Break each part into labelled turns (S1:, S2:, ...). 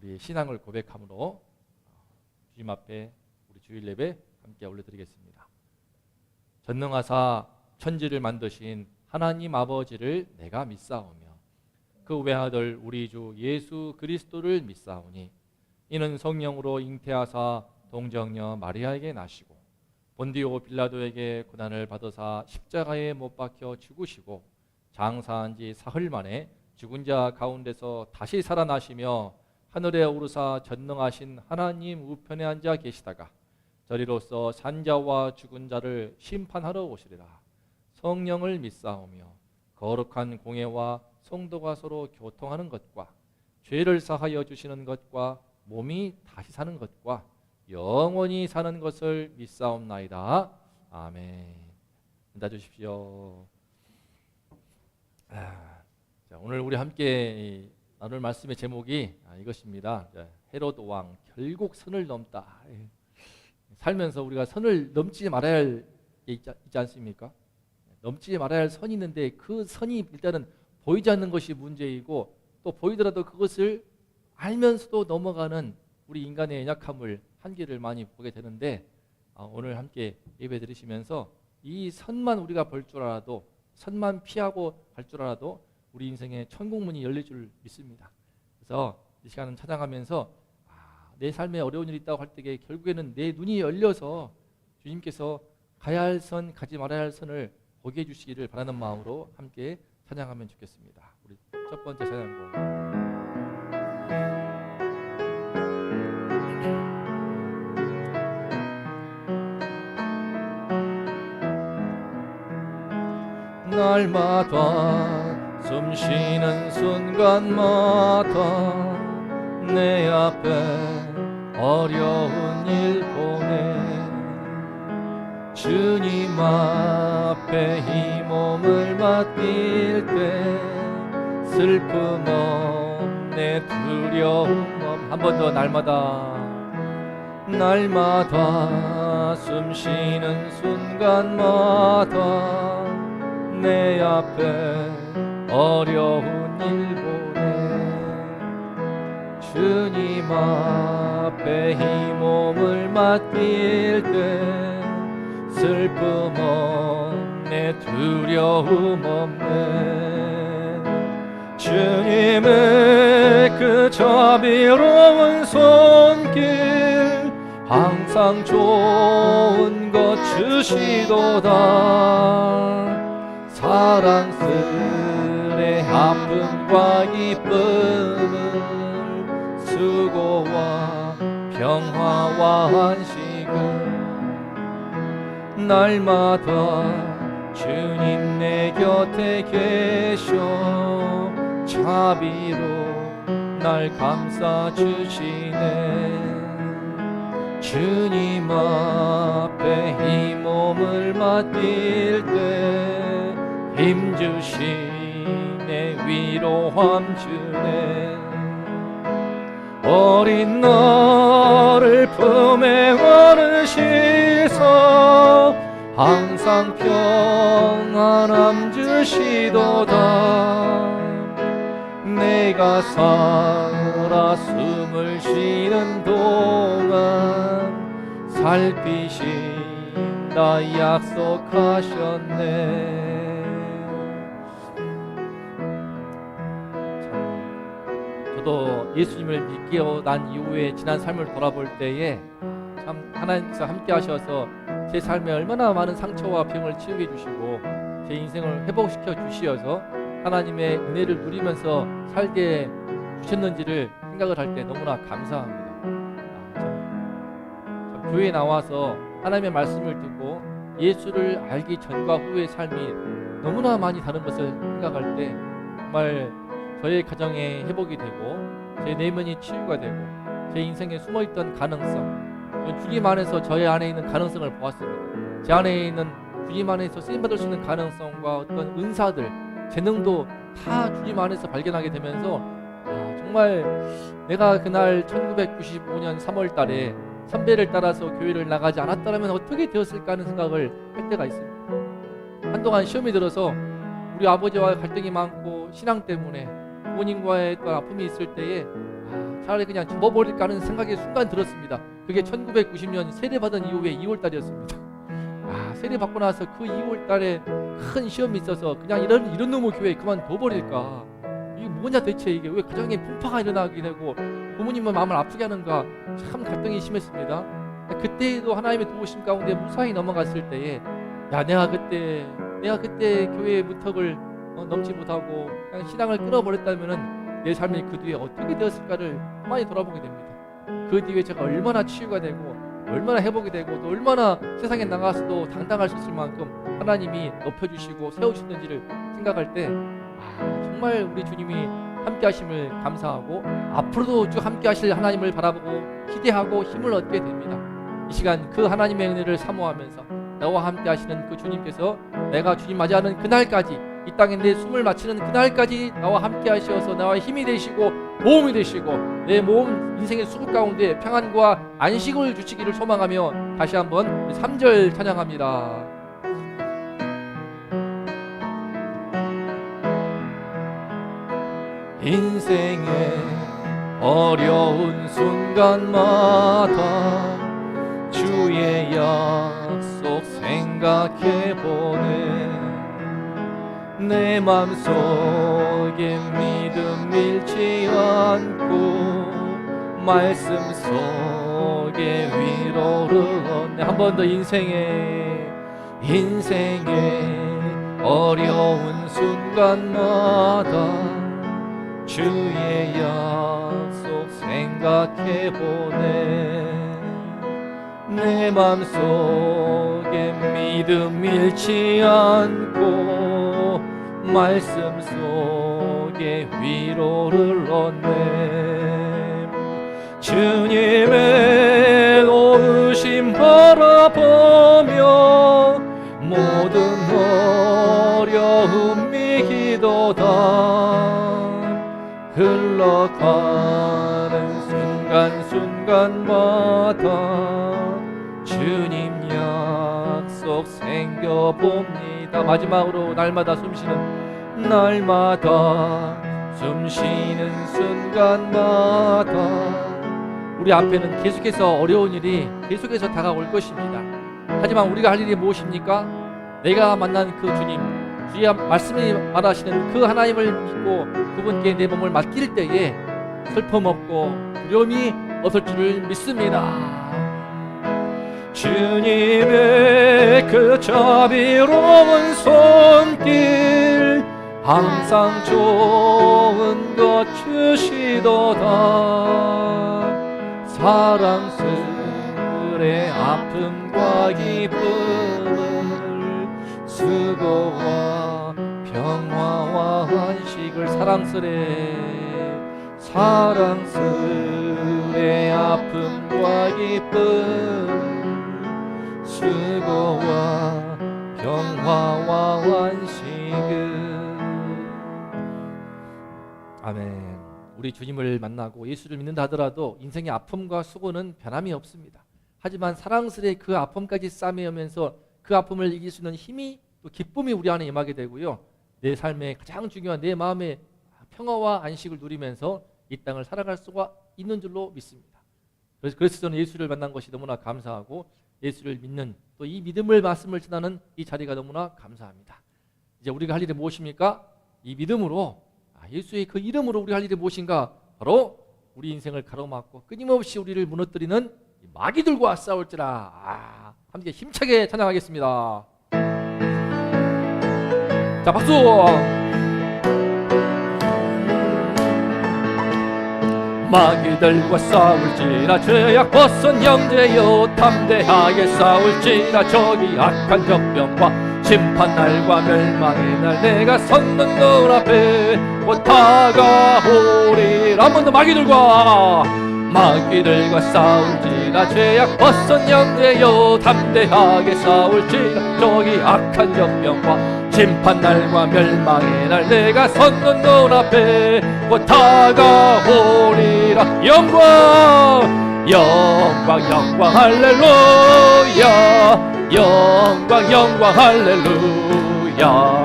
S1: 우리 신앙을 고백함으로 주님 앞에 우리 주일 예배 함께 올려드리겠습니다. 전능하사 천지를 만드신 하나님 아버지를 내가 믿사오며 그 외아들 우리 주 예수 그리스도를 믿사오니 이는 성령으로 잉태하사 동정녀 마리아에게 나시고 본디오 빌라도에게 고난을 받으사 십자가에 못 박혀 죽으시고 장사한 지 사흘 만에 죽은 자 가운데서 다시 살아나시며 하늘에 오르사 전능하신 하나님 우편에 앉아 계시다가 저리로서 산자와 죽은 자를 심판하러 오시리라. 성령을 믿사오며 거룩한 공예와 성도가 서로 교통하는 것과 죄를 사하여 주시는 것과 몸이 다시 사는 것과 영원히 사는 것을 믿사옵나이다. 아멘. 앉아 주십시오. 자, 오늘 우리 함께 나눌 말씀의 제목이 이것입니다. 헤롯 왕 결국 선을 넘다. 살면서 우리가 선을 넘지 말아야 할 게 있지 않습니까? 넘지 말아야 할 선이 있는데 그 선이 일단은 보이지 않는 것이 문제이고 또 보이더라도 그것을 알면서도 넘어가는 우리 인간의 연약함을 한계를 많이 보게 되는데 오늘 함께 예배 드리시면서 이 선만 우리가 볼 줄 알아도 선만 피하고 갈 줄 알아도 우리 인생에 천국문이 열릴 줄 믿습니다. 그래서 이 시간은 찬양하면서 내 삶에 어려운 일이 있다고 할 때 결국에는 내 눈이 열려서 주님께서 가야 할 선, 가지 말아야 할 선을 보게 해주시기를 바라는 마음으로 함께 찬양하면 좋겠습니다. 우리 첫 번째 찬양곡 날마다 숨 쉬는 순간마다 내 앞에 어려운 일 보내 주님 앞에 이 몸을 맡길 때 슬픔 없네 두려움 없 한 번 더 날마다 숨 쉬는 순간마다 내 앞에 어려운 일 보내 주님 앞에 이 몸을 맡길 때 슬픔 없네 두려움 없네 주님의 그 자비로운 손길 항상 좋은 것 주시도다 사랑스레 아픔과 기쁨을 수고와 평화와 안식을 날마다 주님 내 곁에 계셔 자비로 날 감싸주시네 주님 앞에 이 몸을 맡길 때 힘주시네 위로함 주네 어린 너를 품에 안으시서 항상 평안함 주시도다 내가 살아 숨을 쉬는 동안 살피신다 약속하셨네 저도 예수님을 믿고 난 이후에 지난 삶을 돌아볼 때에 참 하나님께서 함께 하셔서 제 삶에 얼마나 많은 상처와 병을 치유해 주시고 제 인생을 회복시켜 주시어서 하나님의 은혜를 누리면서 살게 주셨는지를 생각을 할 때 너무나 감사합니다. 참 교회에 나와서 하나님의 말씀을 듣고 예수를 알기 전과 후의 삶이 너무나 많이 다른 것을 생각할 때 정말 저의 가정에 회복이 되고 제 내면이 치유가 되고 제 인생에 숨어있던 가능성 주님 안에서 저의 안에 있는 가능성을 보았습니다. 제 안에 있는 주님 안에서 쓰임받을 수 있는 가능성과 어떤 은사들 재능도 다 주님 안에서 발견하게 되면서 정말 내가 그날 1995년 3월 달에 선배를 따라서 교회를 나가지 않았다면 어떻게 되었을까 하는 생각을 할 때가 있습니다. 한동안 시험이 들어서 우리 아버지와 갈등이 많고 신앙 때문에 부모님과의 또 아픔이 있을 때에 차라리 그냥 접어버릴까 하는 생각이 순간 들었습니다. 그게 1990년 세례받은 이후에 2월달이었습니다. 세례받고 나서 그 2월달에 큰 시험이 있어서 그냥 이런 놈의 교회 그만둬버릴까, 이게 뭐냐 대체, 이게 왜 가정에 풍파가 일어나게 되고 부모님은 마음을 아프게 하는가, 참 갈등이 심했습니다. 그때에도 하나님의 도우심 가운데 무사히 넘어갔을 때에 내가 그때 교회의 무턱을 넘지 못하고 그냥 신앙을 끊어버렸다면은 내 삶이 그 뒤에 어떻게 되었을까를 많이 돌아보게 됩니다. 그 뒤에 제가 얼마나 치유가 되고 얼마나 회복이 되고 또 얼마나 세상에 나가서도 당당할 수 있을 만큼 하나님이 높여주시고 세우셨는지를 생각할 때 정말 우리 주님이 함께 하심을 감사하고 앞으로도 쭉 함께 하실 하나님을 바라보고 기대하고 힘을 얻게 됩니다. 이 시간 그 하나님의 은혜를 사모하면서 나와 함께 하시는 그 주님께서 내가 주님 맞이하는 그날까지, 이 땅에 내 숨을 마치는 그날까지 나와 함께 하셔서 나와 힘이 되시고 도움이 되시고 내 몸 인생의 수급 가운데 평안과 안식을 주시기를 소망하며 다시 한번 3절 찬양합니다. 인생의 어려운 순간마다 주의 약속 생각해보네. 내 맘속에 믿음 잃지 않고 말씀 속에 위로를 얻네. 한 번 더. 인생의 어려운 순간마다 주의 약속 생각해보네. 내 맘속에 믿음 잃지 않고 말씀 속에 위로를 얻네. 주님의 도우심 바라보며 모든 어려움이 기도다. 흘러가는 순간순간마다 주님 약속 생겨봅니다. 마지막으로 날마다 숨쉬는 순간마다 우리 앞에는 계속해서 어려운 일이 계속해서 다가올 것입니다. 하지만 우리가 할 일이 무엇입니까? 내가 만난 그 주님, 주의 말씀이 말하시는 그 하나님을 믿고 그분께 내 몸을 맡길 때에 슬픔 없고 두려움이 없을 줄을 믿습니다. 주님의 그 자비로운 손길 항상 좋은 것 주시도다. 사랑스레 아픔과 기쁨을 수고와 평화와 안식을 사랑스레 아픔과 기쁨 수고와 평화와 안식을. 아멘. 우리 주님을 만나고 예수를 믿는다 하더라도 인생의 아픔과 수고는 변함이 없습니다. 하지만 사랑스레 그 아픔까지 싸매면서 그 아픔을 이길 수 있는 힘이 또 기쁨이 우리 안에 임하게 되고요. 내 삶에 가장 중요한 내 마음의 평화와 안식을 누리면서 이 땅을 살아갈 수가 있는 줄로 믿습니다. 그래서 저는 예수를 만난 것이 너무나 감사하고 예수를 믿는 또 이 믿음을 말씀을 전하는 이 자리가 너무나 감사합니다. 이제 우리가 할 일이 무엇입니까? 이 믿음으로 예수의 그 이름으로 우리 할 일이 무엇인가? 바로 우리 인생을 가로막고 끊임없이 우리를 무너뜨리는 마귀들과 싸울지라. 함께 힘차게 찬양하겠습니다. 자, 박수! 마귀들과 싸울지라 죄악 벗은 형제여 담대하게 싸울지라. 저기 악한 적병과 심판날과 멸망의 날 내가 섰는 눈앞에 곧 다가오리라. 한 번 더. 마귀들과 싸울지라. 죄악 벗은 형제여 담대하게 싸울지라. 저기 악한 적병과 심판날과 멸망의 날 내가 섰는 눈앞에 곧 다가오리라. 영광 할렐루야. 영광 할렐루야.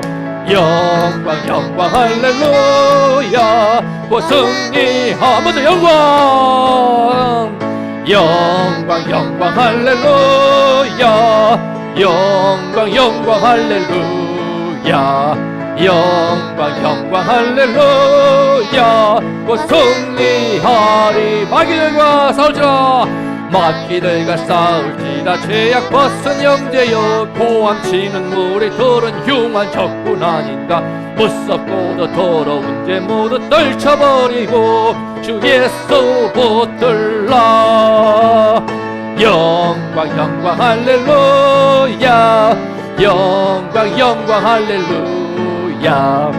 S1: 영광 영광 할렐루야 곧 승리하 먼저 영광 영광 영광 할렐루야 영광 영광 할렐루야 영광 영광 할렐루야 곧 승리하리 마귀들과 싸울지라 마귀들과 싸울지라 죄악 벗은 형제여 고함치는 우리들은 흉한 적군 아닌가 무섭고도 더러운 죄 모두 떨쳐버리고 주 예수 붙들라 영광 영광 할렐루야 영광 영광 할렐루야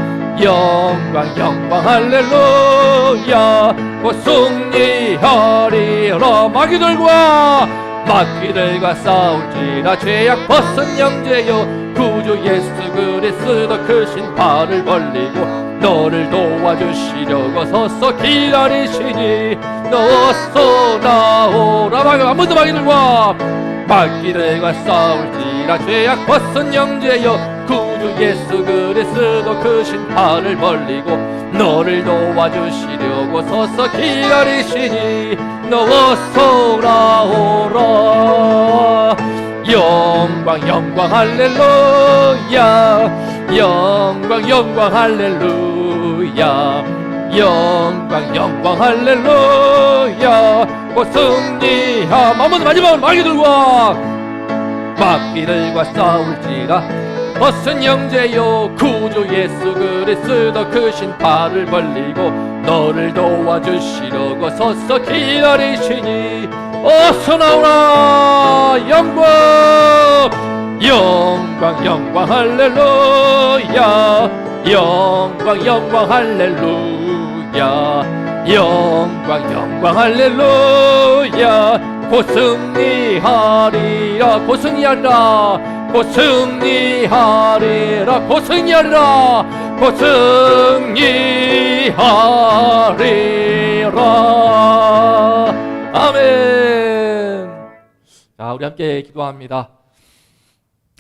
S1: 영광 영광 할렐루야 곧 승리하리라 마귀들과 싸울지라 죄악 벗은 형제여 구주 예수 그리스도 크신 발을 벌리고 너를 도와주시려고 서서 기다리시니 너서 나오라 아무도 마귀들과 싸울지라 죄악 벗은 형제여 구주 예수 그리스도 크신 팔을 벌리고 너를 도와주시려고 서서 기다리시니 너서 나오라 영광 영광 할렐루야 영광 영광 할렐루야 영광 영광 할렐루야 곧 승리하 마지막으로 마귀들과 싸울지라 벗은 형제여 구주 예수 그리스도 크신 팔을 벌리고 너를 도와주시려고 서서 기다리시니 어서 나오라 영광 영광 영광 할렐루야 영광 영광 할렐루야 영광 영광 할렐루야 곧 승리하리라 곧 승리하리라 곧 승리하리라 곧 승리하리라 곧 승리하리라 아멘. 자, 우리 함께 기도합니다.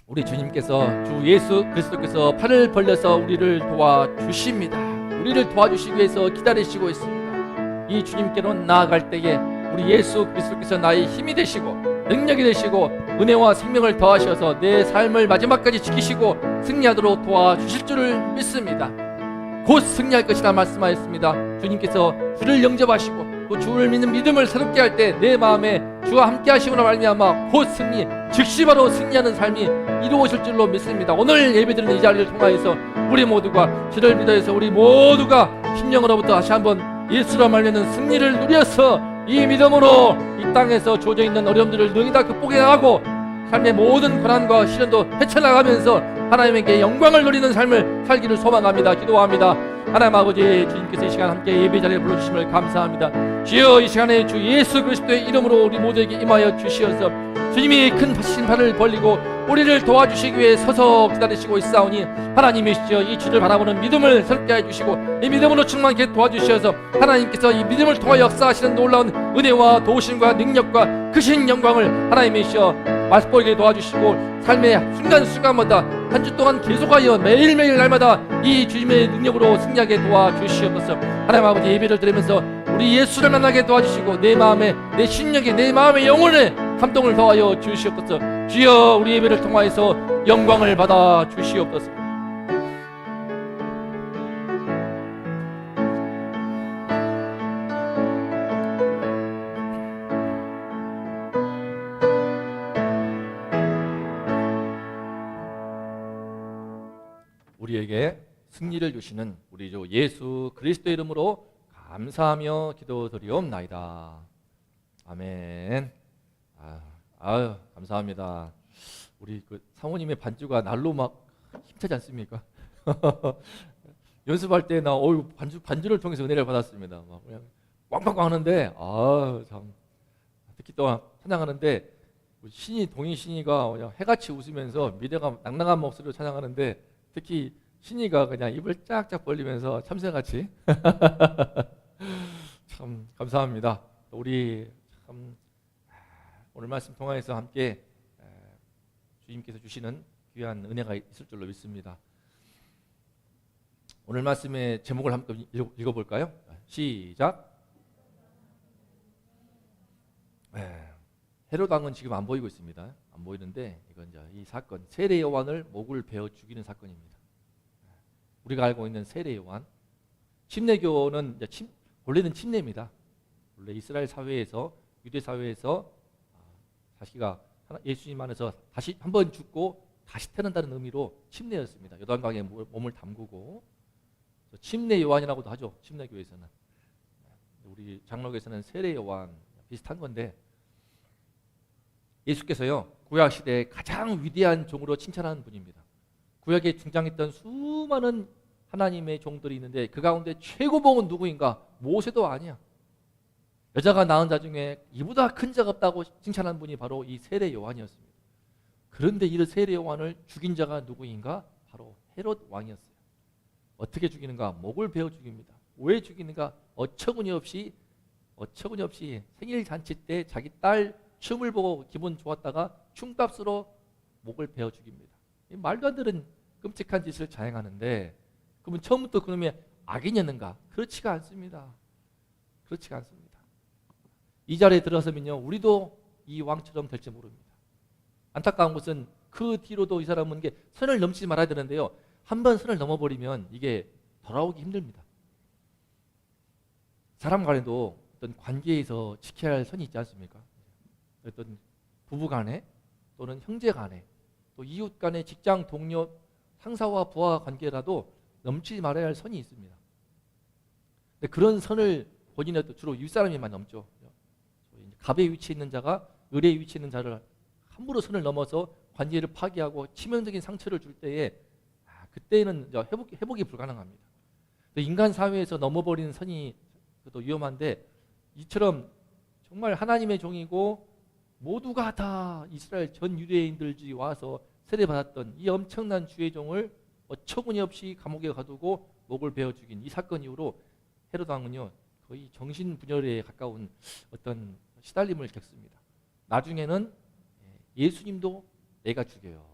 S1: 우리 주님께서 주 예수 그리스도께서 팔을 벌려서 우리를 도와주십니다. 우리를 도와주시기 위해서 기다리시고 있습니다. 이 주님께로 나아갈 때에 우리 예수 그리스도께서 나의 힘이 되시고 능력이 되시고 은혜와 생명을 더하셔서 내 삶을 마지막까지 지키시고 승리하도록 도와주실 줄을 믿습니다. 곧 승리할 것이라 말씀하였습니다. 주님께서 주를 영접하시고 또 주를 믿는 믿음을 새롭게 할 때 내 마음에 주와 함께 하심으로 말미암아 곧 승리 즉시 바로 승리하는 삶이 이루어질 줄로 믿습니다. 오늘 예배드리는 이 자리를 통하여서 우리 모두가 주를 믿어서 우리 모두가 심령으로부터 다시 한번 예수로 말미암는 승리를 누려서 이 믿음으로 이 땅에서 주어져 있는 어려움들을 능히 다 극복해 나가고 삶의 모든 고난과 시련도 헤쳐나가면서 하나님에게 영광을 누리는 삶을 살기를 소망합니다. 기도합니다. 하나님 아버지 주님께서 이 시간 함께 예배 자리에 불러주심을 감사합니다. 주여 이 시간에 주 예수 그리스도의 이름으로 우리 모두에게 임하여 주시어서 주님이 큰 신발을 벌리고 우리를 도와주시기 위해 서서 기다리시고 있사오니 하나님이시여 이 주를 바라보는 믿음을 새롭게 해주시고 이 믿음으로 충만케 도와주셔서 하나님께서 이 믿음을 통하여 역사하시는 놀라운 은혜와 도우심과 능력과 크신 영광을 하나님이시여 맛보이게 도와주시고 삶의 순간순간마다 한 주 동안 계속하여 매일매일 날마다 이 주님의 능력으로 승리하게 도와주시옵소서. 하나님 아버지 예배를 드리면서 우리 예수를 만나게 도와주시고 내 마음에 내 심령에 내 마음의 영혼에 감동을 더하여 주시옵소서. 주여 우리 예배를 통하여서 영광을 받아 주시옵소서. 우리에게 승리를 주시는 우리 주 예수 그리스도 이름으로 감사하며 기도드리옵나이다. 아멘. 아유 감사합니다. 우리 그 사모님의 반주가 날로 막 힘차지 않습니까? 연습할 때 나 반주를 통해서 은혜를 받았습니다. 막 그냥 꽝꽝꽝 하는데 참 특히 또 찬양하는데 동인 신이가 그냥 해같이 웃으면서 미래가 낭낭한 목소리로 찬양하는데 특히 신이가 그냥 입을 쫙쫙 벌리면서 참새같이 참 감사합니다. 우리 참 오늘 말씀 통화에서 함께 주님께서 주시는 귀한 은혜가 있을 줄로 믿습니다. 오늘 말씀의 제목을 한번 읽어볼까요? 시작. 헤롯 왕은 지금 안 보이고 있습니다. 안 보이는데 이건 이제 이 사건 세례 요한을 목을 베어 죽이는 사건입니다. 우리가 알고 있는 세례 요한, 침례교는 이제 원래는 침례입니다. 원래 이스라엘 사회에서 유대 사회에서 자기가 예수님 안에서 다시 한번 죽고 다시 태어난다는 의미로 침례였습니다. 요단강에 몸을 담그고 침례 요한이라고도 하죠. 침례교에서는. 우리 장로교에서는 세례 요한 비슷한 건데 예수께서요 구약 시대에 가장 위대한 종으로 칭찬하는 분입니다. 구약에 등장했던 수많은 하나님의 종들이 있는데 그 가운데 최고봉은 누구인가? 모세도 아니야. 여자가 낳은 자 중에 이보다 큰 자가 없다고 칭찬한 분이 바로 이 세례 요한이었습니다. 그런데 이 세례 요한을 죽인 자가 누구인가? 바로 헤롯 왕이었어요. 어떻게 죽이는가? 목을 베어 죽입니다. 왜 죽이는가? 어처구니 없이 생일 잔치 때 자기 딸 춤을 보고 기분 좋았다가 춤값으로 목을 베어 죽입니다. 말도 안 되는 끔찍한 짓을 자행하는데 그러면 처음부터 그놈이 악인이었는가? 그렇지가 않습니다. 그렇지가 않습니다. 이 자리에 들어서면요 우리도 이 왕처럼 될지 모릅니다. 안타까운 것은 그 뒤로도 이 사람은 선을 넘지 말아야 되는데요. 한번 선을 넘어버리면 이게 돌아오기 힘듭니다. 사람 간에도 어떤 관계에서 지켜야 할 선이 있지 않습니까? 어떤 부부 간에 또는 형제 간에 또 이웃 간에 직장 동료 상사와 부하 관계라도 넘치지 말아야 할 선이 있습니다. 근데 그런 선을 본인은 주로 윗사람이만 넘죠. 갑의 위치에 있는 자가 을의 위치에 있는 자를 함부로 선을 넘어서 관계를 파괴하고 치명적인 상처를 줄 때에 그때는 회복이 불가능합니다. 인간 사회에서 넘어버리는 선이 또 위험한데 이처럼 정말 하나님의 종이고 모두가 다 이스라엘 전 유대인들이 와서 세례받았던 이 엄청난 주의 종을 어처구니 없이 감옥에 가두고 목을 베어 죽인 이 사건 이후로 헤롯 왕은요 거의 정신분열에 가까운 어떤 시달림을 겪습니다. 나중에는 예수님도 내가 죽여요.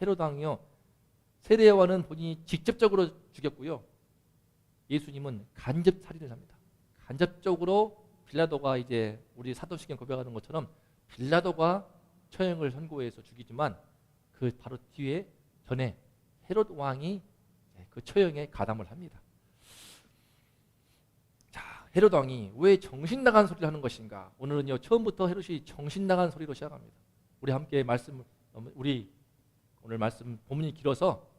S1: 헤롯 왕이요 세례 요한은 본인이 직접적으로 죽였고요. 예수님은 간접 살인을 합니다. 간접적으로 빌라도가 이제 우리 사도신경 고백하는 것처럼 빌라도가 처형을 선고해서 죽이지만 그 바로 뒤에 전에 헤롯 왕이 그 처형에 가담을 합니다. 자, 헤롯 왕이 왜 정신 나간 소리를 하는 것인가? 오늘은요 처음부터 헤롯이 정신 나간 소리로 시작합니다. 우리 함께 우리 오늘 말씀 본문이 길어서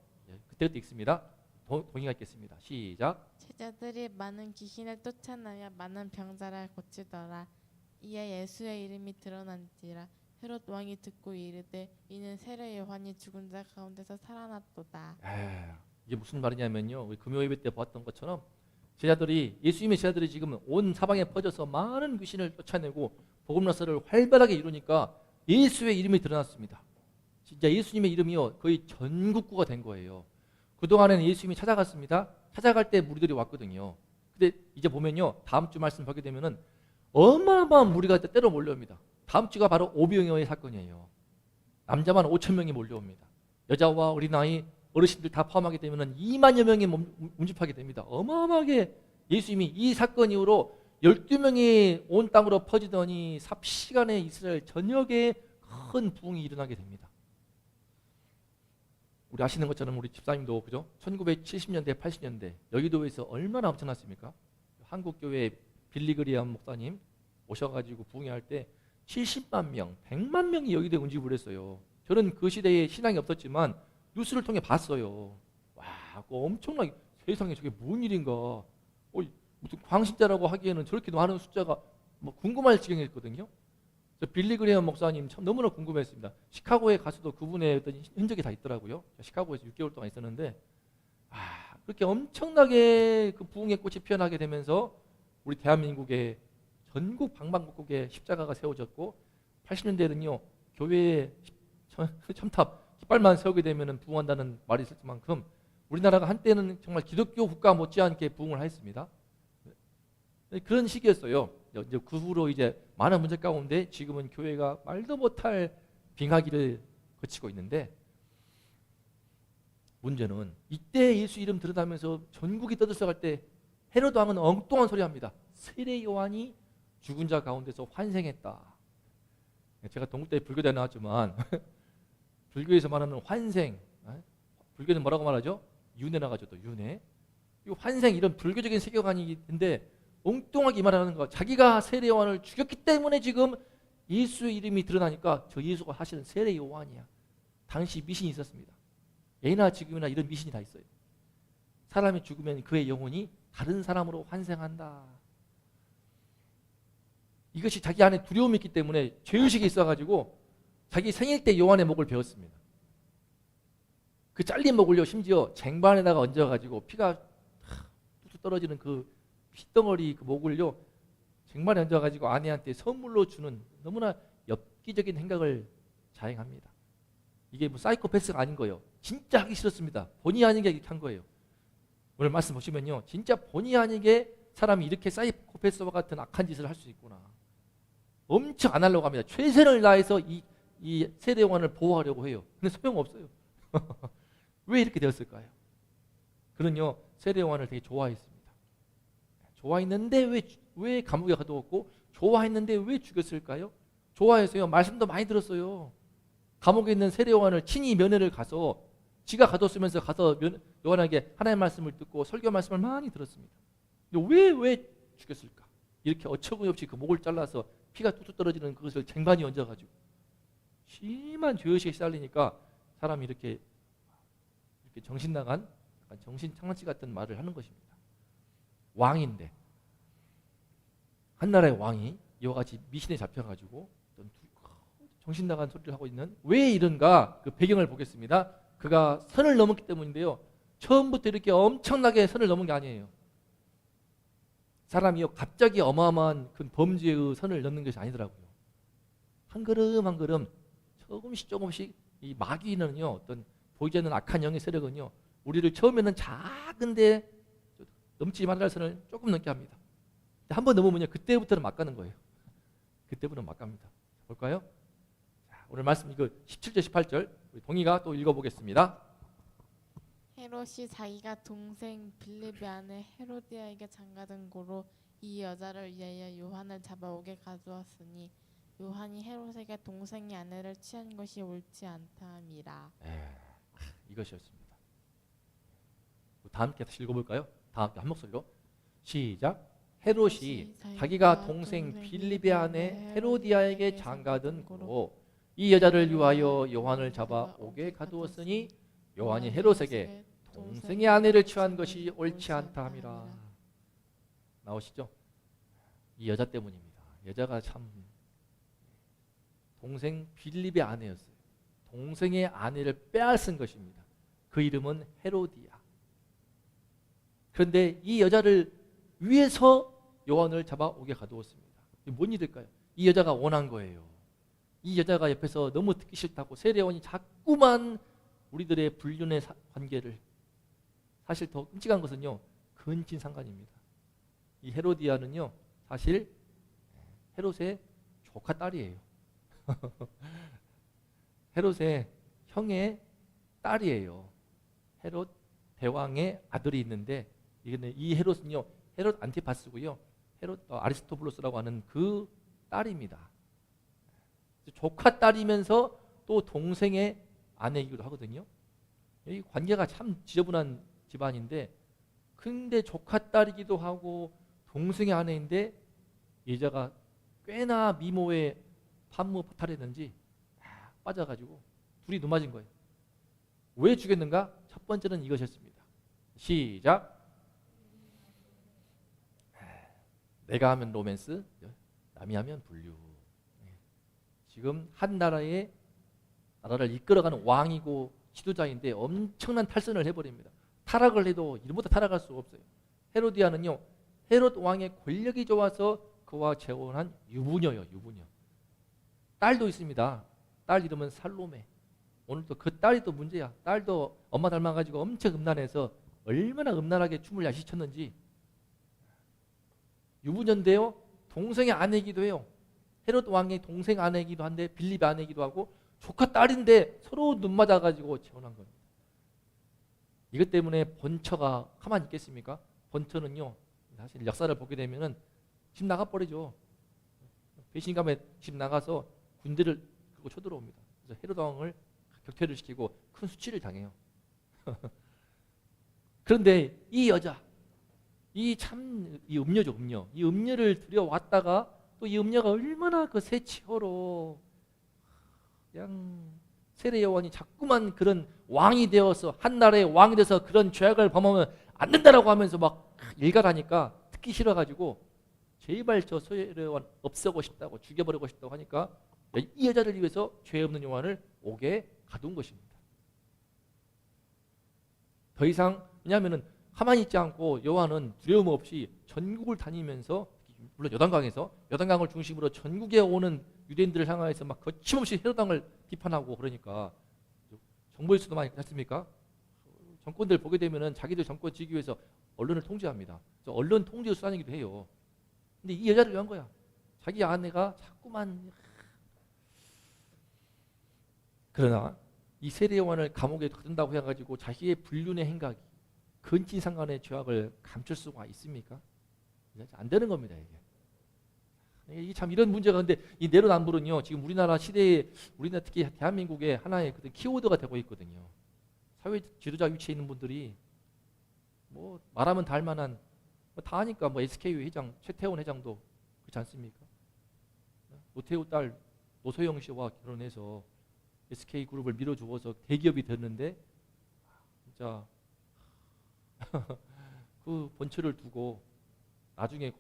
S1: 그때그때 읽습니다. 동의가 있겠습니다. 시작.
S2: 제자들이 많은 귀신을 쫓아내며 많은 병자를 고치더라. 이에 예수의 이름이 드러난지라. 헤롯 왕이 듣고 이르되 이는 세례 요한이 죽은 자 가운데서 살아났도다.
S1: 이게 무슨 말이냐면요. 우리 금요 예배 때 보았던 것처럼 예수님의 제자들이 지금 온 사방에 퍼져서 많은 귀신을 쫓아내고 복음락사를 활발하게 이루니까 예수의 이름이 드러났습니다. 진짜 예수님의 이름이요 거의 전국구가 된 거예요. 그동안에는 예수님이 찾아갔습니다. 찾아갈 때 무리들이 왔거든요. 근데 이제 보면요 다음 주 말씀 보게 되면은 어마어마한 무리가 때로 몰려옵니다. 다음 주가 바로 오병이어의 사건이에요. 남자만 5,000명이 몰려옵니다. 여자와 어린아이 어르신들 다 포함하게 되면은 2만여 명이 문집하게 됩니다. 어마어마하게 예수님이 이 사건 이후로 12명이 온 땅으로 퍼지더니 삽시간에 이스라엘 전역에 큰 부흥이 일어나게 됩니다. 우리 아시는 것처럼 우리 집사님도 그죠? 1970년대 80년대 여의도에서 얼마나 엄청났습니까? 한국교회 빌리그리암 목사님 오셔가지고 부흥회할 때 70만 명, 100만 명이 여의도에 운집을 했어요. 저는 그 시대에 신앙이 없었지만 뉴스를 통해 봤어요. 와, 그거 엄청나게 세상에 저게 뭔 일인가? 무슨 광신자라고 하기에는 저렇게 많은 숫자가 궁금할 지경이었거든요. 빌리그리암 목사님 참 너무나 궁금했습니다. 시카고에 가서도 그분의 어떤 흔적이 다 있더라고요. 시카고에서 6개월 동안 있었는데 그렇게 엄청나게 그 부흥의 꽃이 피어나게 되면서 우리 대한민국의 전국 방방곡곡에 십자가가 세워졌고 80년대에는요 교회에 첨탑 깃발만 세우게 되면 부흥한다는 말이 있을 만큼 우리나라가 한때는 정말 기독교 국가 못지않게 부흥을 했습니다. 그런 시기였어요. 이제 그 후로 이제 많은 문제 가운데 지금은 교회가 말도 못할 빙하기를 거치고 있는데 문제는 이때 예수 이름 드러나면서 전국이 떠들썩할 때 헤로드 왕은 엉뚱한 소리 합니다. 세례 요한이 죽은 자 가운데서 환생했다. 제가 동국대 불교대 나왔지만 불교에서 말하는 환생, 불교는 뭐라고 말하죠? 윤회 나가죠. 또 윤회. 이 환생 이런 불교적인 세계관인데 엉뚱하게 말하는 거. 자기가 세례 요한을 죽였기 때문에 지금 예수의 이름이 드러나니까 저 예수가 사실은 세례 요한이야. 당시 미신이 있었습니다. 예나 지금이나 이런 미신이 다 있어요. 사람이 죽으면 그의 영혼이 다른 사람으로 환생한다. 이것이 자기 안에 두려움이 있기 때문에 죄의식이 있어가지고 자기 생일 때 요한의 목을 베었습니다. 그 잘린 목을요 심지어 쟁반에다가 얹어가지고 피가 뚝뚝 떨어지는 그 피덩어리 그 목을요 쟁반에 얹어가지고 아내한테 선물로 주는 너무나 엽기적인 행각을 자행합니다. 이게 뭐 사이코패스가 아닌 거예요. 진짜 하기 싫었습니다. 본의 아니게 이렇게 한 거예요. 오늘 말씀 보시면요 진짜 본의 아니게 사람이 이렇게 사이코패스와 같은 악한 짓을 할 수 있구나. 엄청 안 하려고 합니다. 최선을 다해서 이 세례 요한을 보호하려고 해요. 근데 소용없어요. 왜 이렇게 되었을까요? 그는요 세례 요한을 되게 좋아했습니다. 좋아했는데 왜 감옥에 가두었고 좋아했는데 왜 죽였을까요? 좋아해서요. 말씀도 많이 들었어요. 감옥에 있는 세례 요한을 친히 면회를 가서 지가 가뒀으면서 가서 요한에게 하나님의 말씀을 듣고 설교 말씀을 많이 들었습니다. 근데 왜 죽였을까? 이렇게 어처구니없이 그 목을 잘라서 피가 뚝뚝 떨어지는 그것을 쟁반에 얹어가지고 심한 죄의식에 시달리니까 사람이 이렇게 정신 나간 정신 창만치 같은 말을 하는 것입니다. 왕인데 한 나라의 왕이 이와 같이 미신에 잡혀가지고 정신 나간 소리를 하고 있는 왜 이런가 그 배경을 보겠습니다. 그가 선을 넘었기 때문인데요. 처음부터 이렇게 엄청나게 선을 넘은 게 아니에요. 사람이요 갑자기 어마어마한 그 범죄의 선을 넘는 것이 아니더라고요. 한 걸음 한 걸음 조금씩 이 마귀는요 어떤 보이지 않는 악한 영의 세력은요 우리를 처음에는 작은데 넘지 말아야 할 선을 조금 넘게 합니다. 한 번 넘으면요 그때부터는 막 가는 거예요. 그때부터는 막 갑니다. 볼까요? 자, 오늘 말씀 이거 17절 18절 우리 동희가 또 읽어보겠습니다.
S2: 헤롯이 자기가 동생 빌립의 아내 헤로디아에게 장가든 고로 이 여자를 위하여 요한을 잡아오게 가두었으니 요한이 헤롯에게 동생의 아내를 취한 것이 옳지 않다함이라.
S1: 이것이었습니다. 다 함께 다시 읽어볼까요? 다 함께 한 목소리로 시작. 헤롯이 자기가 동생 빌립의 아내 헤로디아에게 장가든 고로 이 여자를 위하여 요한을 잡아오게 가두었으니 요한이 헤롯에게 동생의 아내를 취한 것이 옳지 않다 함이라. 나오시죠? 이 여자 때문입니다. 여자가 참 동생 빌립의 아내였어요. 동생의 아내를 빼앗은 것입니다. 그 이름은 헤로디아. 그런데 이 여자를 위해서 요한을 잡아오게 가두었습니다. 이게 뭔 일일까요? 이 여자가 원한 거예요. 이 여자가 옆에서 너무 듣기 싫다고 세례요한이 자꾸만 우리들의 불륜의 관계를 사실 더 끔찍한 것은요 근친 상간입니다. 이 헤로디아는요 사실 헤롯의 조카 딸이에요. 헤롯의 형의 딸이에요. 헤롯 대왕의 아들이 있는데 이 헤롯은요 헤롯 안티파스고요 헤롯 아리스토블로스라고 하는 그 딸입니다. 조카 딸이면서 또 동생의 아내이기도 하거든요. 이 관계가 참 지저분한 집안인데 근데 조카 딸이기도 하고 동생의 아내인데 여자가 꽤나 미모에 판무파탈했는지 빠져가지고 둘이 눈 맞은 거예요. 왜 죽였는가? 첫 번째는 이것이었습니다. 시작. 내가 하면 로맨스, 남이 하면 분류. 지금 한 나라를 이끌어가는 왕이고 지도자인데 엄청난 탈선을 해버립니다. 타락을 해도 이름보다 타락할 수가 없어요. 헤로디아는요 헤롯 왕의 권력이 좋아서 그와 재혼한 유부녀요. 유부녀. 딸도 있습니다. 딸 이름은 살로메. 오늘 또 그 딸이 또 문제야. 딸도 엄마 닮아가지고 엄청 음란해서 얼마나 음란하게 춤을 야시 췄는지. 유부녀인데요 동생의 아내이기도 해요. 헤롯 왕의 동생 아내이기도 한데 빌립의 아내이기도 하고 조카 딸인데 서로 눈 맞아가지고 재혼한 겁니다. 이것 때문에 본처가 가만히 있겠습니까? 본처는요, 사실 역사를 보게 되면은 집 나가버리죠. 배신감에 집 나가서 군대를 끌고 쳐들어옵니다. 그래서 헤롯 왕을 격퇴를 시키고 큰 수치를 당해요. 그런데 이 여자, 이 음녀죠, 음녀. 이 음녀를 들여왔다가 또 이 음녀가 얼마나 그 세치어로 그냥 세례 요한이 자꾸만 그런 왕이 되어서 한 나라의 왕이 돼서 그런 죄악을 범하면 안 된다라고 하면서 막 일갈하니까 듣기 싫어가지고 제발 저 세례 요한 없애고 싶다고 죽여버리고 싶다고 하니까 이 여자를 위해서 죄 없는 요한을 옥에 가둔 것입니다. 더 이상 왜냐하면은 가만히 있지 않고 요한은 두려움 없이 전국을 다니면서 물론 요단강을 중심으로 전국에 오는 유대인들을 향하여서 막 거침없이 헤롯 왕을 비판하고 그러니까 정보일수도 많이 그렇습니까? 정권들 보게 되면은 자기들 정권 지기 위해서 언론을 통제합니다. 그래서 언론 통제 수단이기도 해요. 근데 이 여자를 위한 거야. 자기 아내가 자꾸만. 그러나 이 세례 요한을 감옥에 가둔다고 해가지고 자기의 불륜의 행각이 근친상간의 죄악을 감출 수가 있습니까? 안 되는 겁니다. 이게 참 이런 문제가. 근데 이 내로남불은요 지금 우리나라 시대에 우리나라 특히 대한민국의 하나의 그 키워드가 되고 있거든요. 사회 지도자 위치에 있는 분들이 뭐 말하면 다 할 만한 다 하니까 뭐 SKU 회장 최태원 회장도 그렇지 않습니까? 노태우 딸 노소영 씨와 결혼해서 SK 그룹을 밀어주어서 대기업이 됐는데 진짜 그 본처를 두고 나중에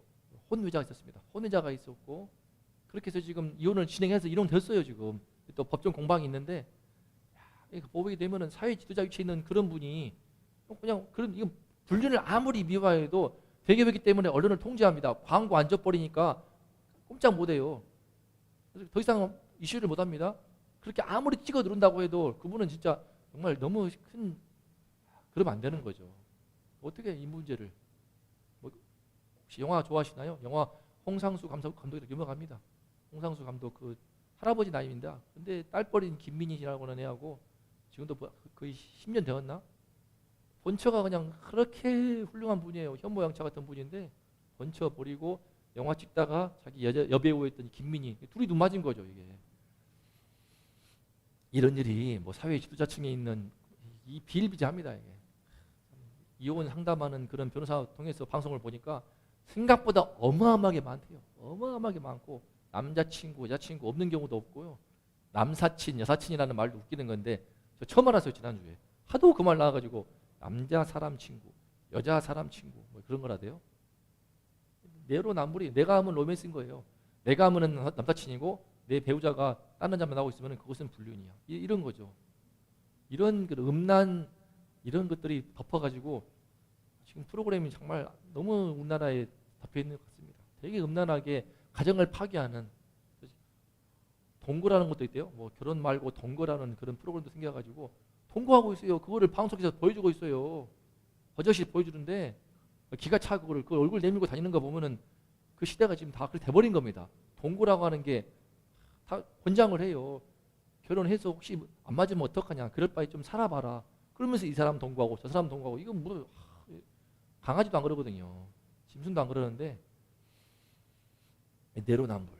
S1: 혼외자가 있었습니다. 혼외자가 있었고 그렇게 해서 지금 이혼을 진행해서 이혼됐어요. 지금 또 법정 공방이 있는데 보게 되면은 사회 지도자 위치에 있는 그런 분이 그냥 그런 이거 불륜을 아무리 미화해도 대기업이기 때문에 언론을 통제합니다. 광고 안 줘버리니까 꼼짝 못해요. 그래서 더 이상 이슈를 못합니다. 그렇게 아무리 찍어 누른다고 해도 그분은 진짜 정말 너무 큰 그러면 안 되는 거죠. 어떻게 이 문제를 혹시 영화 좋아하시나요? 영화 홍상수 감독이 유명합니다. 홍상수 감독 그 할아버지 나이입니다. 근데 딸버린 김민희라고는 애하고 지금도 거의 10년 되었나? 본처가 그냥 그렇게 훌륭한 분이에요. 현모양처 같은 분인데 본처 버리고 영화 찍다가 자기 여배우였던 김민희 둘이 눈 맞은 거죠. 이게 이런 일이 뭐 사회 지도자층에 있는 이 비일비재합니다. 이게 이혼 상담하는 그런 변호사 통해서 방송을 보니까 생각보다 어마어마하게 많대요. 어마어마하게 많고 남자친구, 여자친구 없는 경우도 없고요. 남사친, 여사친이라는 말도 웃기는 건데 저 처음 알았어요. 지난주에. 하도 그 말 나와가지고 남자 사람 친구, 여자 사람 친구 뭐 그런 거라대요. 내로남불이 내가 하면 로맨스인 거예요. 내가 하면 남사친이고 내 배우자가 다른 남자만 나오고 있으면 그것은 불륜이야. 이런 거죠. 이런 그 음란 이런 것들이 덮어가지고 지금 프로그램이 정말 너무 우리나라에 덮여 있는 것 같습니다. 되게 음란하게 가정을 파괴하는 동거라는 것도 있대요. 뭐 결혼 말고 동거라는 그런 프로그램도 생겨가지고 동거하고 있어요. 그거를 방송에서 보여주고 있어요. 버젓이 보여주는데 기가 차 그걸 그 얼굴 내밀고 다니는 거 보면은 그 시대가 지금 다 그렇게 돼버린 겁니다. 동거라고 하는 게 다 권장을 해요. 결혼해서 혹시 안 맞으면 어떡하냐. 그럴 바에 좀 살아봐라. 그러면서 이 사람 동거하고 저 사람 동거하고 이건 뭐 강아지도 안 그러거든요. 짐승도 안 그러는데 내로남불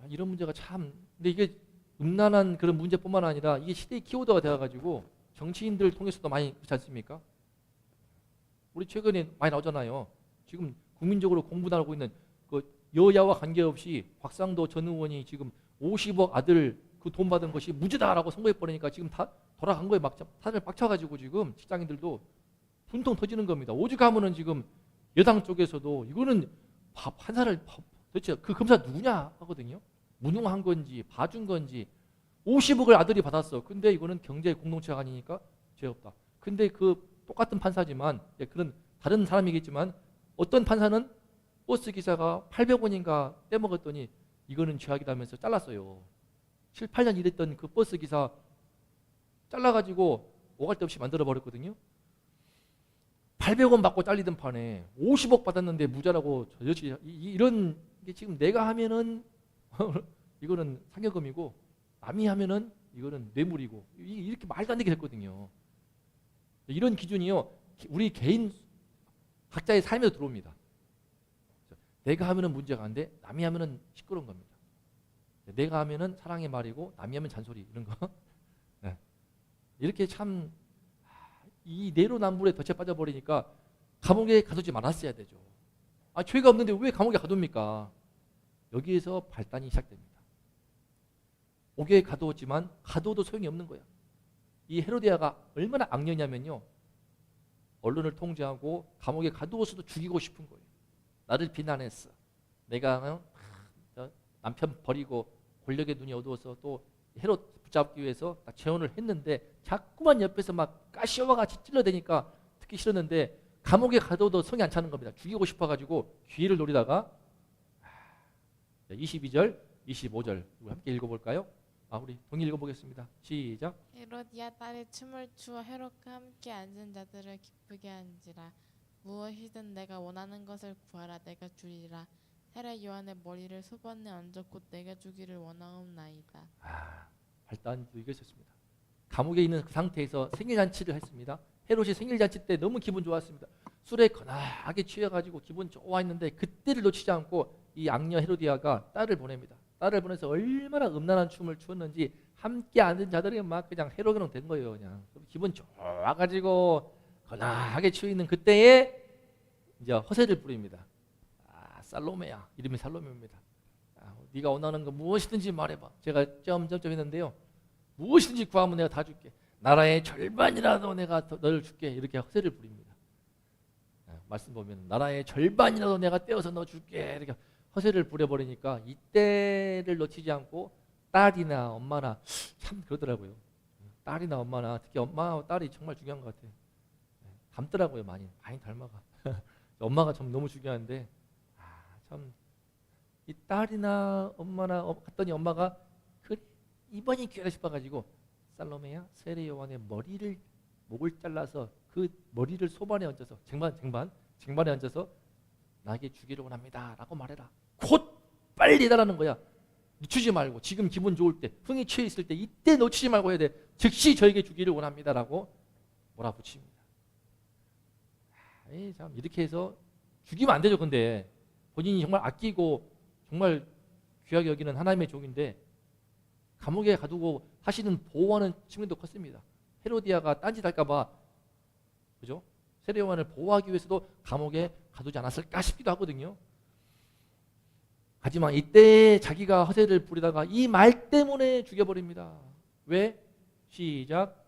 S1: 이런 문제가 참. 근데 이게 음란한 그런 문제뿐만 아니라 이게 시대의 키워드가 되어가지고 정치인들 통해서도 많이 그렇지 않습니까? 우리 최근에 많이 나오잖아요. 지금 국민적으로 공분하고 있는 그 여야와 관계없이 곽상도 전 의원이 지금 50억 아들 그 돈 받은 것이 무죄다라고 선고해버리니까 지금 다 돌아간 거에 막 사실 빡쳐가지고 지금 직장인들도 분통 터지는 겁니다. 오죽하면은 지금 여당 쪽에서도 이거는 판사를 도대체 그 검사 누구냐 하거든요. 무능한 건지 봐준 건지 50억을 아들이 받았어. 근데 이거는 경제 공동체가 아니니까 죄 없다. 근데 그 똑같은 판사지만 그런 다른 사람이겠지만 어떤 판사는 버스 기사가 800원인가 떼먹었더니 이거는 죄악이라면서 잘랐어요. 7, 8년 일했던 그 버스 기사 잘라가지고 오갈 데 없이 만들어버렸거든요. 800원 받고 잘리던 판에 50억 받았는데 무죄라고 이런 게 지금 내가 하면은 이거는 상여금이고 남이 하면은 이거는 뇌물이고 이렇게 말도 안 되게 됐거든요. 이런 기준이요. 우리 개인 각자의 삶에도 들어옵니다. 내가 하면은 문제가 안 돼, 남이 하면은 시끄러운 겁니다. 내가 하면은 사랑의 말이고 남이 하면 잔소리 이런 거. 네. 이렇게 참 이 내로남불에 덫에 빠져버리니까 감옥에 가두지 말았어야 되죠. 아, 죄가 없는데 왜 감옥에 가둡니까? 여기에서 발단이 시작됩니다. 옥에 가두었지만 가둬도 소용이 없는 거야. 이 헤로디아가 얼마나 악녀냐면요, 언론을 통제하고 감옥에 가두어서도 죽이고 싶은 거예요. 나를 비난했어. 내가 남편 버리고 권력의 눈이 어두워서 또 헤롯 붙잡기 위해서 딱 재혼을 했는데 자꾸만 옆에서 막 가시와 같이 찔러대니까 듣기 싫었는데 감옥에 가둬도 성이 안 차는 겁니다. 죽이고 싶어가지고 기회를 노리다가 22절, 25절 우리 함께 읽어볼까요? 우리 동의 읽어보겠습니다. 시작.
S2: 헤로디아 딸이 춤을 추어 헤롯과 함께 앉은 자들을 기쁘게 한지라. 무엇이든 내가 원하는 것을 구하라, 내가 주리라. 세례 요한의 머리를 소반에 얹어 곧 내가 주기를 원하옵나이다.
S1: 발단도 이것이었습니다. 감옥에 있는 그 상태에서 생일잔치를 했습니다. 헤롯이 생일잔치 때 너무 기분 좋았습니다. 술에 거나하게 취해가지고 기분 좋아했는데 그때를 놓치지 않고 이 악녀 헤로디아가 딸을 보냅니다. 딸을 보내서 얼마나 음란한 춤을 추었는지 함께 앉은 자들이 막 그냥 헤로그렁 된 거예요. 그냥 기분 좋아가지고 거나하게 취해 있는 그때에 이제 허세를 부립니다. 살로메야, 이름이 살로메입니다. 네가 원하는 거 무엇이든지 말해봐. 제가 점점점 했는데요, 무엇이든지 구하면 내가 다 줄게. 나라의 절반이라도 내가 너를 줄게. 이렇게 허세를 부립니다. 말씀 보면 나라의 절반이라도 내가 떼어서 너 줄게. 이렇게 허세를 부려버리니까 이때를 놓치지 않고 딸이나 엄마나, 참 그러더라고요. 딸이나 엄마나 특히 엄마와 딸이 정말 중요한 것 같아요. 닮더라고요. 많이 닮아가. 엄마가 참 너무 중요한데 참 이 딸이나 엄마나 갔더니 엄마가 이번이 기회다 싶어가지고 살로메야, 세례 요한의 목을 잘라서 그 머리를 소반에 얹어서 쟁반에 얹어서 나에게 주기를 원합니다 라고 말해라. 곧 빨리 달라는 거야. 놓치지 말고, 지금 기분 좋을 때, 흥이 취해 있을 때, 이때 놓치지 말고 해야 돼. 즉시 저에게 주기를 원합니다 라고 몰아붙입니다. 참 이렇게 해서 죽이면 안 되죠. 근데 본인이 정말 아끼고 정말 귀하게 여기는 하나님의 종인데 감옥에 가두고 하시는 보호하는 측면도 컸습니다. 헤로디아가 딴짓할까 봐, 그죠? 세례 요한을 보호하기 위해서도 감옥에 가두지 않았을까 싶기도 하거든요. 하지만 이때 자기가 허세를 부리다가 이 말 때문에 죽여버립니다. 왜? 시작.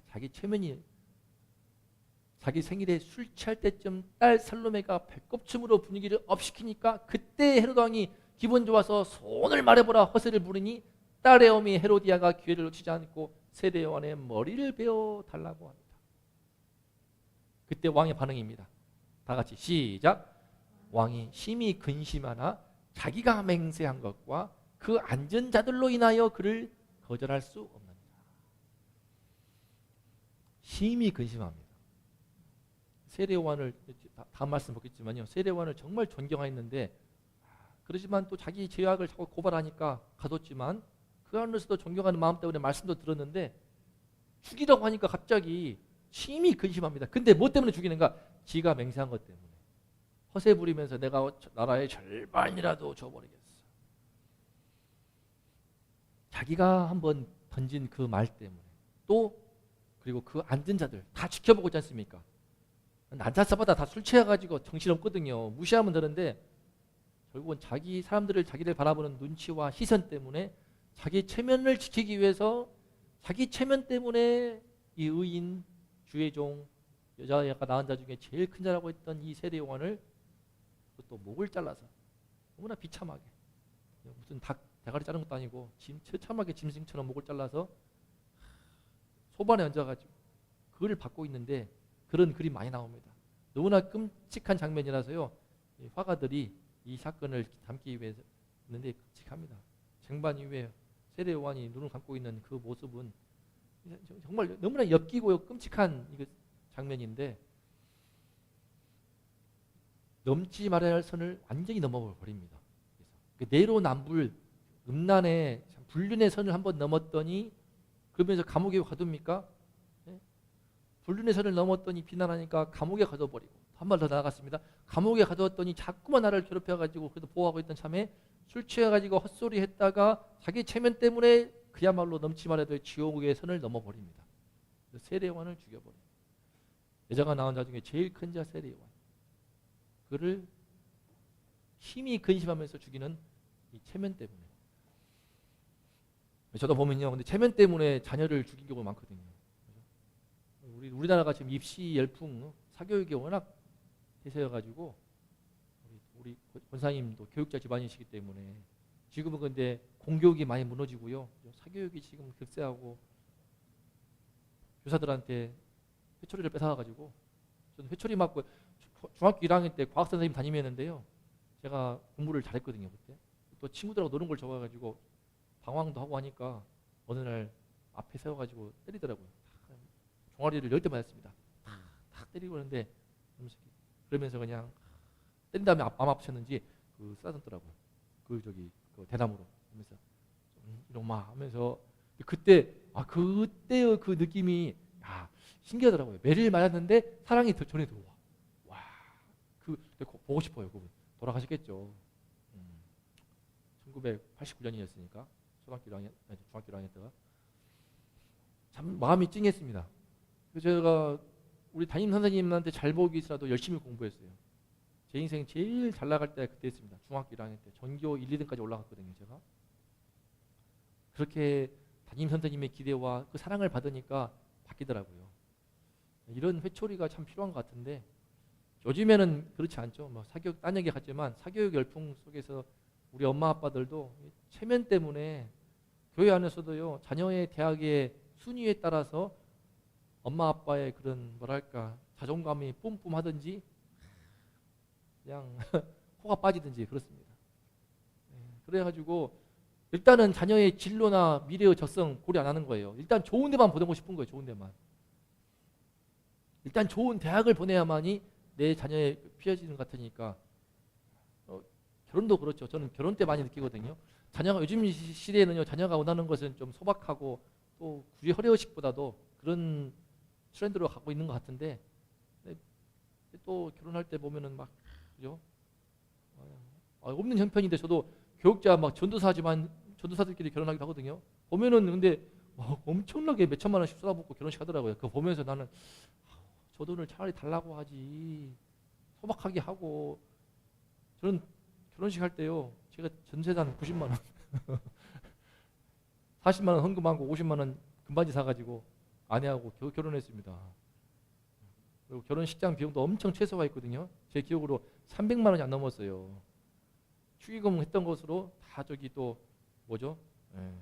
S1: 자기 체면이, 자기 생일에 술 취할 때쯤 딸 살로메가 배꼽춤으로 분위기를 업시키니까 그때 헤롯 왕이 기분 좋아서 손을 말해보라 허세를 부르니 딸의 어미 헤로디아가 기회를 놓치지 않고 세례 요한의 머리를 베어 달라고 합니다. 그때 왕의 반응입니다. 다 같이 시작. 왕이 심히 근심하나 자기가 맹세한 것과 그 앉은 자들로 인하여 그를 거절할 수 없느니라. 심히 근심합니다. 세례 요한을 다음 말씀 보겠지만요, 세례 요한을 정말 존경했는데 그렇지만 또 자기 죄악을 자꾸 고발하니까 가뒀지만 그 안에서도 존경하는 마음 때문에 말씀도 들었는데 죽이라고 하니까 갑자기 심히 근심합니다. 근데 뭐 때문에 죽이는가? 지가 맹세한 것 때문에. 허세 부리면서 내가 나라의 절반이라도 줘버리겠어. 자기가 한번 던진 그 말 때문에, 또 그리고 그 앉은 자들 다 지켜보고 있지 않습니까? 난자싸바다 다 술 취해가지고 정신없거든요. 무시하면 되는데 결국은 사람들을 바라보는 눈치와 시선 때문에 자기 체면을 지키기 위해서 자기 체면 때문에 이 의인, 주의 종, 여자가 낳은 자 중에 제일 큰 자라고 했던 이 세례 요한을 또 목을 잘라서 너무나 비참하게, 무슨 닭 대가리 자른 것도 아니고 처참하게 짐승처럼 목을 잘라서 소반에 얹어가지고 그를 받고 있는데 그런 글이 많이 나옵니다. 너무나 끔찍한 장면이라서요, 화가들이 이 사건을 담기 위해서 있는데 끔찍합니다. 쟁반 위에 세례 요한이 눈을 감고 있는 그 모습은 정말 너무나 엽기고 끔찍한 장면인데 넘지 말아야 할 선을 완전히 넘어버립니다. 그래서 내로남불, 음란의 불륜의 선을 한번 넘었더니 그러면서 감옥에 가둡니까? 불륜의 선을 넘었더니 비난하니까 감옥에 가둬버리고, 한 발 더 나아갔습니다. 감옥에 가두었더니 자꾸만 나를 괴롭혀가지고 그래도 보호하고 있던 참에 술 취해가지고 헛소리 했다가 자기 체면 때문에 그야말로 넘지 말아도 지옥의 선을 넘어버립니다. 세례요한을 죽여버려요. 여자가 나온 자 중에 제일 큰 자 세례요한. 그를 심히 근심하면서 죽이는 이 체면 때문에. 저도 보면요, 근데 체면 때문에 자녀를 죽인 경우가 많거든요. 우리나라가 지금 입시 열풍, 사교육이 워낙 대세여가지고 우리 권사님도 교육자 집안이시기 때문에 지금은 근데 공교육이 많이 무너지고요, 사교육이 지금 급세하고 교사들한테 회초리를 뺏어가지고, 저는 회초리 맞고 중학교 1학년 때 과학 선생님 담임했는데요, 제가 공부를 잘했거든요. 그때 또 친구들하고 노는 걸 좋아해가지고 방황도 하고 하니까 어느 날 앞에 세워가지고 때리더라고요. 종아리를 10대 맞았습니다. 탁 때리고 그러는데 그러면서 그냥 때린 다음에 안 아프셨는지 그 쓰다듬더라고요. 그 대나무로 하면서 이놈아 하면서 그때의 그 느낌이 신기하더라고요. 매를 맞았는데 사랑이 전에 들어와. 와, 보고 싶어요. 그분 돌아가셨겠죠. 1989년이었으니까 중학교 1학년 때가 참 마음이 찡했습니다. 그래서 제가 우리 담임 선생님한테 잘 보기 위해서라도 열심히 공부했어요. 제 인생 제일 잘 나갈 때가 그때였습니다. 중학교 1학년 때 전교 1, 2등까지 올라갔거든요. 제가 그렇게 담임 선생님의 기대와 그 사랑을 받으니까 바뀌더라고요. 이런 회초리가 참 필요한 것 같은데 요즘에는 그렇지 않죠. 뭐 사교육 딴 얘기 같지만 사교육 열풍 속에서 우리 엄마 아빠들도 체면 때문에 교회 안에서도요, 자녀의 대학의 순위에 따라서 엄마 아빠의 그런 뭐랄까 자존감이 뿜뿜하든지 그냥 코가 빠지든지 그렇습니다. 그래가지고 일단은 자녀의 진로나 미래의 적성 고려 안 하는 거예요. 일단 좋은 데만 보내고 싶은 거예요. 좋은 데만. 일단 좋은 대학을 보내야만이 내 자녀의 피어지는 것 같으니까. 결혼도 그렇죠. 저는 결혼 때 많이 느끼거든요. 자녀가 요즘 시대에는요, 자녀가 원하는 것은 좀 소박하고 또 굳이 허례의식보다도 그런 트렌드로 갖고 있는 것 같은데, 또 결혼할 때 보면은 막 그죠? 없는 형편인데 저도 교육자 막 전도사지만 전도사들끼리 결혼하기도 하거든요. 보면은 근데 엄청나게 몇 천만 원씩 쏟아붓고 결혼식 하더라고요. 그거 보면서 나는 저 돈을 차라리 달라고 하지, 소박하게 하고. 저는 결혼식 할 때요, 제가 전세산 90만 원 40만 원 헌금하고 50만 원 금반지 사가지고 아내하고 결혼했습니다. 그리고 결혼식장 비용도 엄청 최소화했거든요. 제 기억으로 300만 원이 안 넘었어요. 축의금 했던 것으로 다 또 뭐죠?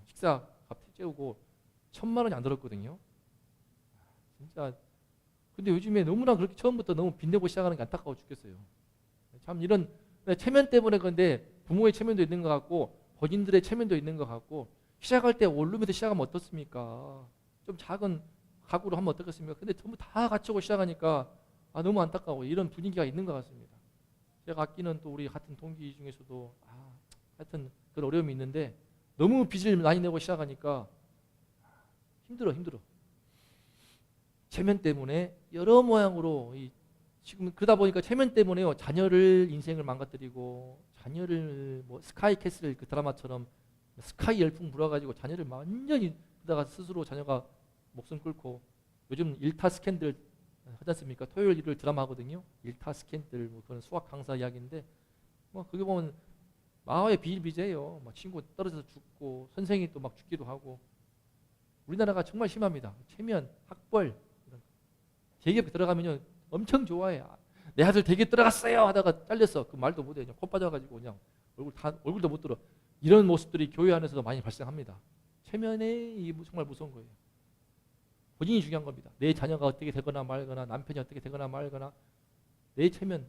S1: 식사 값 채우고 1,000만 원이 안 들었거든요. 진짜. 근데 요즘에 너무나 그렇게 처음부터 너무 빚내고 시작하는 게 안타까워 죽겠어요. 참 이런 체면 때문에. 그런데 부모의 체면도 있는 것 같고 본인들의 체면도 있는 것 같고, 시작할 때 원룸에서 시작하면 어떻습니까? 좀 작은 가구로 하면 어떻겠습니까? 근데 전부 다 갖추고 시작하니까 너무 안타까워. 이런 분위기가 있는 것 같습니다. 제가 아끼는 또 우리 같은 동기 중에서도 하여튼 그런 어려움이 있는데, 너무 빚을 많이 내고 시작하니까 힘들어. 체면 때문에 여러 모양으로 지금 그러다 보니까 체면 때문에요, 자녀를 인생을 망가뜨리고, 자녀를 뭐 스카이캐슬 그 드라마처럼 스카이 열풍 불어가지고 자녀를 완전히 그러다가 스스로 자녀가 목숨 끊고, 요즘 일타 스캔들 하지 않습니까? 토요일 일요일 드라마 하거든요. 일타 스캔들, 뭐 그런 수학 강사 이야기인데, 뭐 그게 보면 마화의 비일비재예요. 막 친구 떨어져서 죽고 선생이 또 막 죽기도 하고. 우리나라가 정말 심합니다. 체면, 학벌. 대기업 들어가면요 엄청 좋아해. 내 아들 대기업 들어갔어요 하다가 잘렸어. 그 말도 못해. 그냥 코 빠져가지고 그냥 얼굴도 못 들어. 이런 모습들이 교회 안에서도 많이 발생합니다. 체면이 정말 무서운 거예요. 본인이 중요한 겁니다. 내 자녀가 어떻게 되거나 말거나, 남편이 어떻게 되거나 말거나, 내 체면,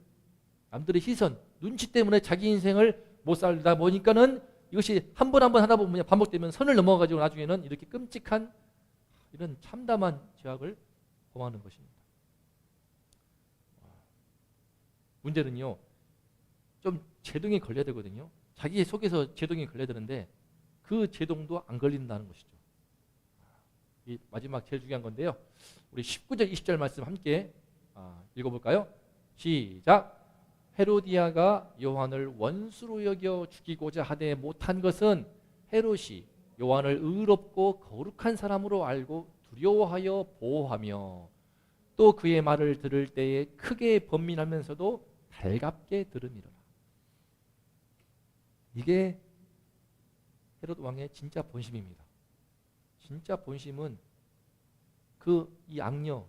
S1: 남들의 시선, 눈치 때문에 자기 인생을 못 살다 보니까는 이것이 한 번 하다 보면 반복되면 선을 넘어가지고 나중에는 이렇게 끔찍한 이런 참담한 죄악을 범하는 것입니다. 문제는요, 좀 제동이 걸려야 되거든요. 자기 속에서 제동이 걸려야 되는데 그 제동도 안 걸린다는 것이죠. 이 마지막 제일 중요한 건데요. 우리 19절 20절 말씀 함께 읽어볼까요? 시작. 헤로디아가 요한을 원수로 여겨 죽이고자 하되 못한 것은 헤롯이 요한을 의롭고 거룩한 사람으로 알고 두려워하여 보호하며 또 그의 말을 들을 때에 크게 번민하면서도 달갑게 들음이라. 이게 헤롯 왕의 진짜 본심입니다. 진짜 본심은 이 악녀,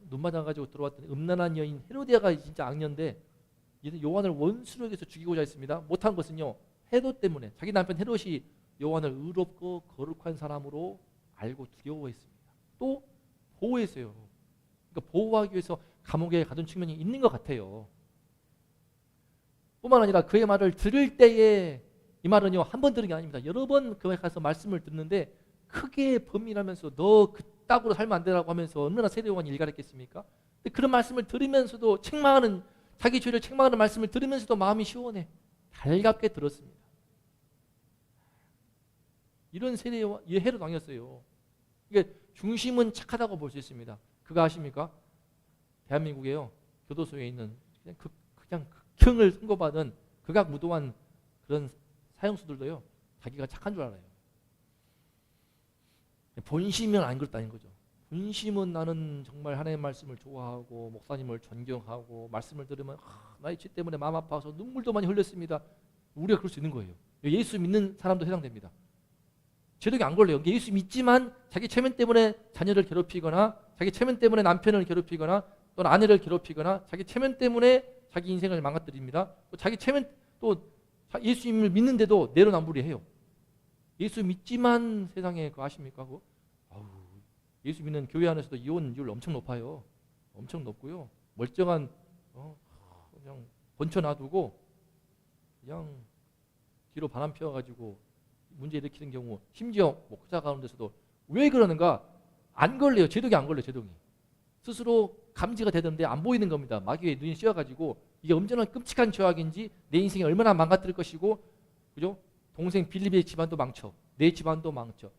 S1: 눈 맞아가지고 들어왔던 음란한 여인 헤로디아가 진짜 악녀인데 얘는 요한을 원수로 여기서 죽이고자 했습니다. 못한 것은요, 헤롯 때문에 자기 남편 헤롯이 요한을 의롭고 거룩한 사람으로 알고 두려워했습니다. 또 보호했어요. 그러니까 보호하기 위해서 감옥에 가둔 측면이 있는 것 같아요. 뿐만 아니라 그의 말을 들을 때에, 이 말은요 한 번 들은 게 아닙니다. 여러 번 그에 가서 말씀을 듣는데 크게 범민하면서 너 그따구로 살면 안 되라고 하면서 얼마나 세례요한이 일갈했겠습니까? 근데 그런 말씀을 들으면서도 자기 죄를 책망하는 말씀을 들으면서도 마음이 시원해. 달갑게 들었습니다. 이런 세례요한, 헤롯 왕이었어요. 이게 중심은 착하다고 볼 수 있습니다. 그거 아십니까? 대한민국에요 교도소에 있는 그냥 극형을 선고받은 극악무도한 그런 사형수들도요 자기가 착한 줄 알아요. 본심은 안 그렇다는 거죠. 본심은 나는 정말 하나님의 말씀을 좋아하고 목사님을 존경하고 말씀을 들으면 나의 죄 때문에 마음 아파서 눈물도 많이 흘렸습니다. 우리가 그럴 수 있는 거예요. 예수 믿는 사람도 해당됩니다. 제독이 안 걸려요. 예수 믿지만 자기 체면 때문에 자녀를 괴롭히거나 자기 체면 때문에 남편을 괴롭히거나 또는 아내를 괴롭히거나 자기 체면 때문에 자기 인생을 망가뜨립니다. 또 자기 체면, 또 예수님을 믿는데도 내로남불이해요. 예수 믿지만 세상에 그거 아십니까? 그거? 예수 믿는 교회 안에서도 이혼율 엄청 높아요. 엄청 높고요. 멀쩡한 그냥 번쳐 놔두고 그냥 뒤로 바람 피워가지고 문제 일으키는 경우, 심지어 목사 가운데서도 왜 그러는가? 안 걸려요. 제독이 안 걸려요. 제독이 스스로 감지가 되던데 안 보이는 겁니다. 마귀의 눈이 씌어가지고 이게 얼마나 끔찍한 죄악인지, 내 인생이 얼마나 망가뜨릴 것이고, 그죠? 동생 빌립의 집안도 망쳐, 내 집안도 망쳐,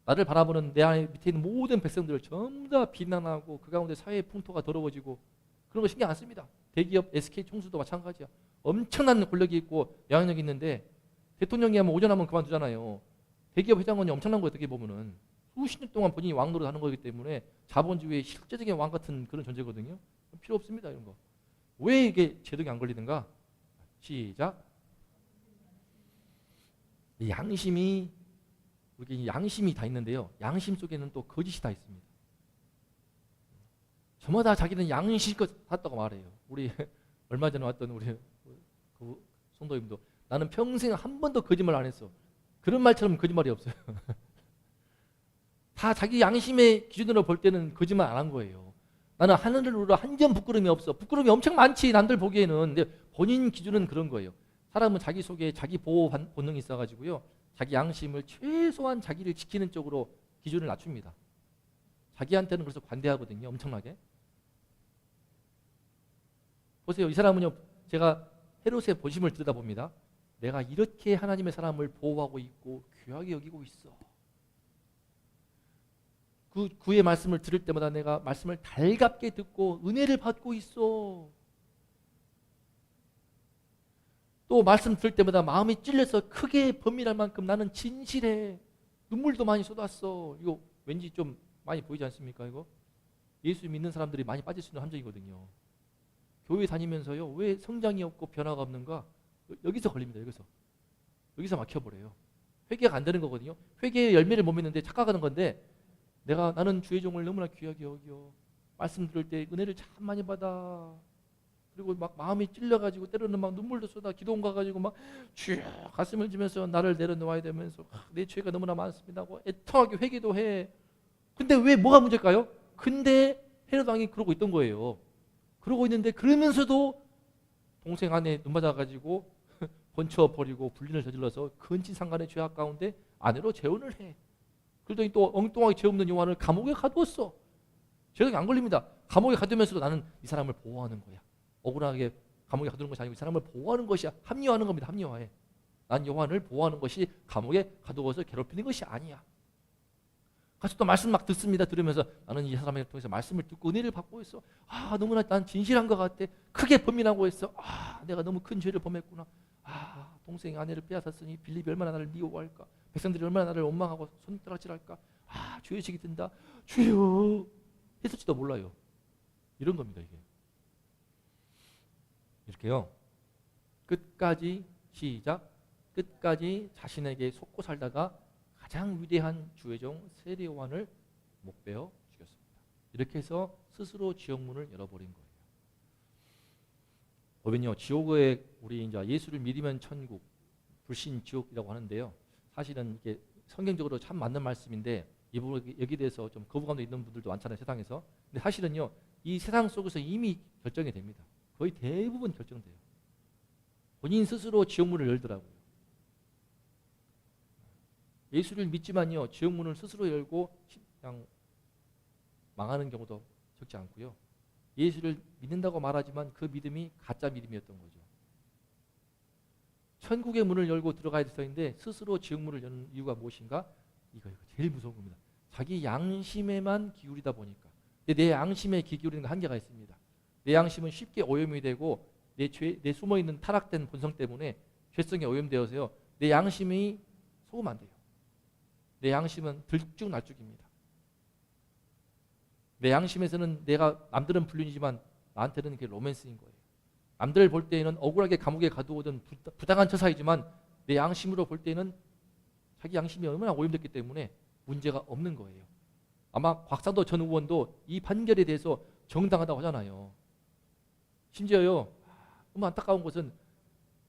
S1: 나를 바라보는 내 안에 밑에 있는 모든 백성들을 전부 다 비난하고 그 가운데 사회의 풍토가 더러워지고, 그런 거 신경 안 씁니다. 대기업 SK 총수도 마찬가지야. 엄청난 권력이 있고 영향력이 있는데 대통령이 하면 오전하면 그만두잖아요. 대기업 회장원이 엄청난 거 어떻게 보면은 수십 년 동안 본인이 왕 노릇하는 거기 때문에 자본주의의 실제적인 왕 같은 그런 존재거든요. 필요 없습니다. 이런 거. 왜 이게 제독이 안 걸리는가? 시작. 양심이 다 있는데요. 양심 속에는 또 거짓이 다 있습니다. 저마다 자기는 양심껏 샀다고 말해요. 우리 얼마 전에 왔던 우리 그 성도님도 나는 평생 한 번도 거짓말 안 했어. 그런 말처럼 거짓말이 없어요. 다 자기 양심의 기준으로 볼 때는 거짓말 안 한 거예요. 나는 하늘을 우러 한 점 부끄러움이 없어. 부끄러움이 엄청 많지 남들 보기에는. 근데 본인 기준은 그런 거예요. 사람은 자기 속에 자기 보호 본능이 있어가지고요. 자기 양심을 최소한 자기를 지키는 쪽으로 기준을 낮춥니다. 자기한테는 그래서 관대하거든요. 엄청나게. 보세요. 이 사람은요. 제가 헤롯의 본심을 들여다봅니다. 내가 이렇게 하나님의 사람을 보호하고 있고 귀하게 여기고 있어. 그의 말씀을 들을 때마다 내가 말씀을 달갑게 듣고 은혜를 받고 있어. 또 말씀 들을 때마다 마음이 찔려서 크게 범민할 만큼 나는 진실해. 눈물도 많이 쏟았어. 이거 왠지 좀 많이 보이지 않습니까? 이거 예수 믿는 사람들이 많이 빠질 수 있는 함정이거든요. 교회 다니면서요. 왜 성장이 없고 변화가 없는가? 여기서 걸립니다. 여기서 막혀버려요. 회개가 안 되는 거거든요. 회개의 열매를 못 맺는데 착각하는 건데, 나는 주의 종을 너무나 귀하게 여겨. 말씀 들을 때 은혜를 참 많이 받아. 그리고 막 마음이 찔려가지고 때로는 막 눈물도 쏟아 기도원 가가지고 막 쭉 가슴을 지면서 나를 내려놓아야 되면서 내 죄가 너무나 많습니다 하고 애통하게 회개도 해. 근데 왜 뭐가 문제일까요? 근데 헤롯 왕이 그러고 있던 거예요. 그러고 있는데 그러면서도 동생 아내 눈 맞아가지고 번쳐버리고 불륜을 저질러서 근친상간의 죄악 가운데 아내로 재혼을 해. 그러더니 또 엉뚱하게 죄 없는 요한을 감옥에 가두었어. 죄가 안 걸립니다. 감옥에 가두면서도 나는 이 사람을 보호하는 거야. 억울하게 감옥에 가두는 것이 아니고 이 사람을 보호하는 것이야. 합리화하는 겁니다. 합리화해. 난 요한을 보호하는 것이 감옥에 가두어서 괴롭히는 것이 아니야. 가서 또 말씀 막 듣습니다. 들으면서 나는 이 사람을 통해서 말씀을 듣고 은혜를 받고 있어. 아, 너무나 난 진실한 것 같아. 크게 범인하고 있어. 아, 내가 너무 큰 죄를 범했구나. 아, 동생이 아내를 빼앗았으니 빌립이 얼마나 나를 미워할까. 백성들이 얼마나 나를 원망하고 손가락질할까. 아, 죄의식이 든다. 주여 했을지도 몰라요. 이런 겁니다. 이게 이렇게요. 끝까지 시작. 끝까지 자신에게 속고 살다가 가장 위대한 주의 종 세례 요한을 목베어 죽였습니다. 이렇게 해서 스스로 지옥문을 열어버린 거예요. 보면요, 지옥에 우리 이제 예수를 믿으면 천국, 불신 지옥이라고 하는데요. 사실은 이게 성경적으로 참 맞는 말씀인데 이 부분 여기에 대해서 좀 거부감도 있는 분들도 많잖아요, 세상에서. 근데 사실은요, 이 세상 속에서 이미 결정이 됩니다. 거의 대부분 결정돼요. 본인 스스로 지옥문을 열더라고요. 예수를 믿지만요, 지옥문을 스스로 열고 그냥 망하는 경우도 적지 않고요. 예수를 믿는다고 말하지만 그 믿음이 가짜 믿음이었던 거죠. 천국의 문을 열고 들어가야 될 터인데 스스로 지옥문을 여는 이유가 무엇인가? 이거 제일 무서운 겁니다. 자기 양심에만 기울이다 보니까. 근데 내 양심에 기울이는 거 한계가 있습니다. 내 양심은 쉽게 오염이 되고 내 숨어있는 타락된 본성 때문에 죄성에 오염되어서요. 내 양심이 속으면 안 돼요. 내 양심은 들쭉날쭉입니다. 내 양심에서는 내가 남들은 불륜이지만 나한테는 그게 로맨스인 거예요. 남들 볼 때에는 억울하게 감옥에 가두어든 부당한 처사이지만 내 양심으로 볼 때는 자기 양심이 얼마나 오염됐기 때문에 문제가 없는 거예요. 아마 곽상도 전 의원도 이 판결에 대해서 정당하다고 하잖아요. 심지어요, 너무 안타까운 것은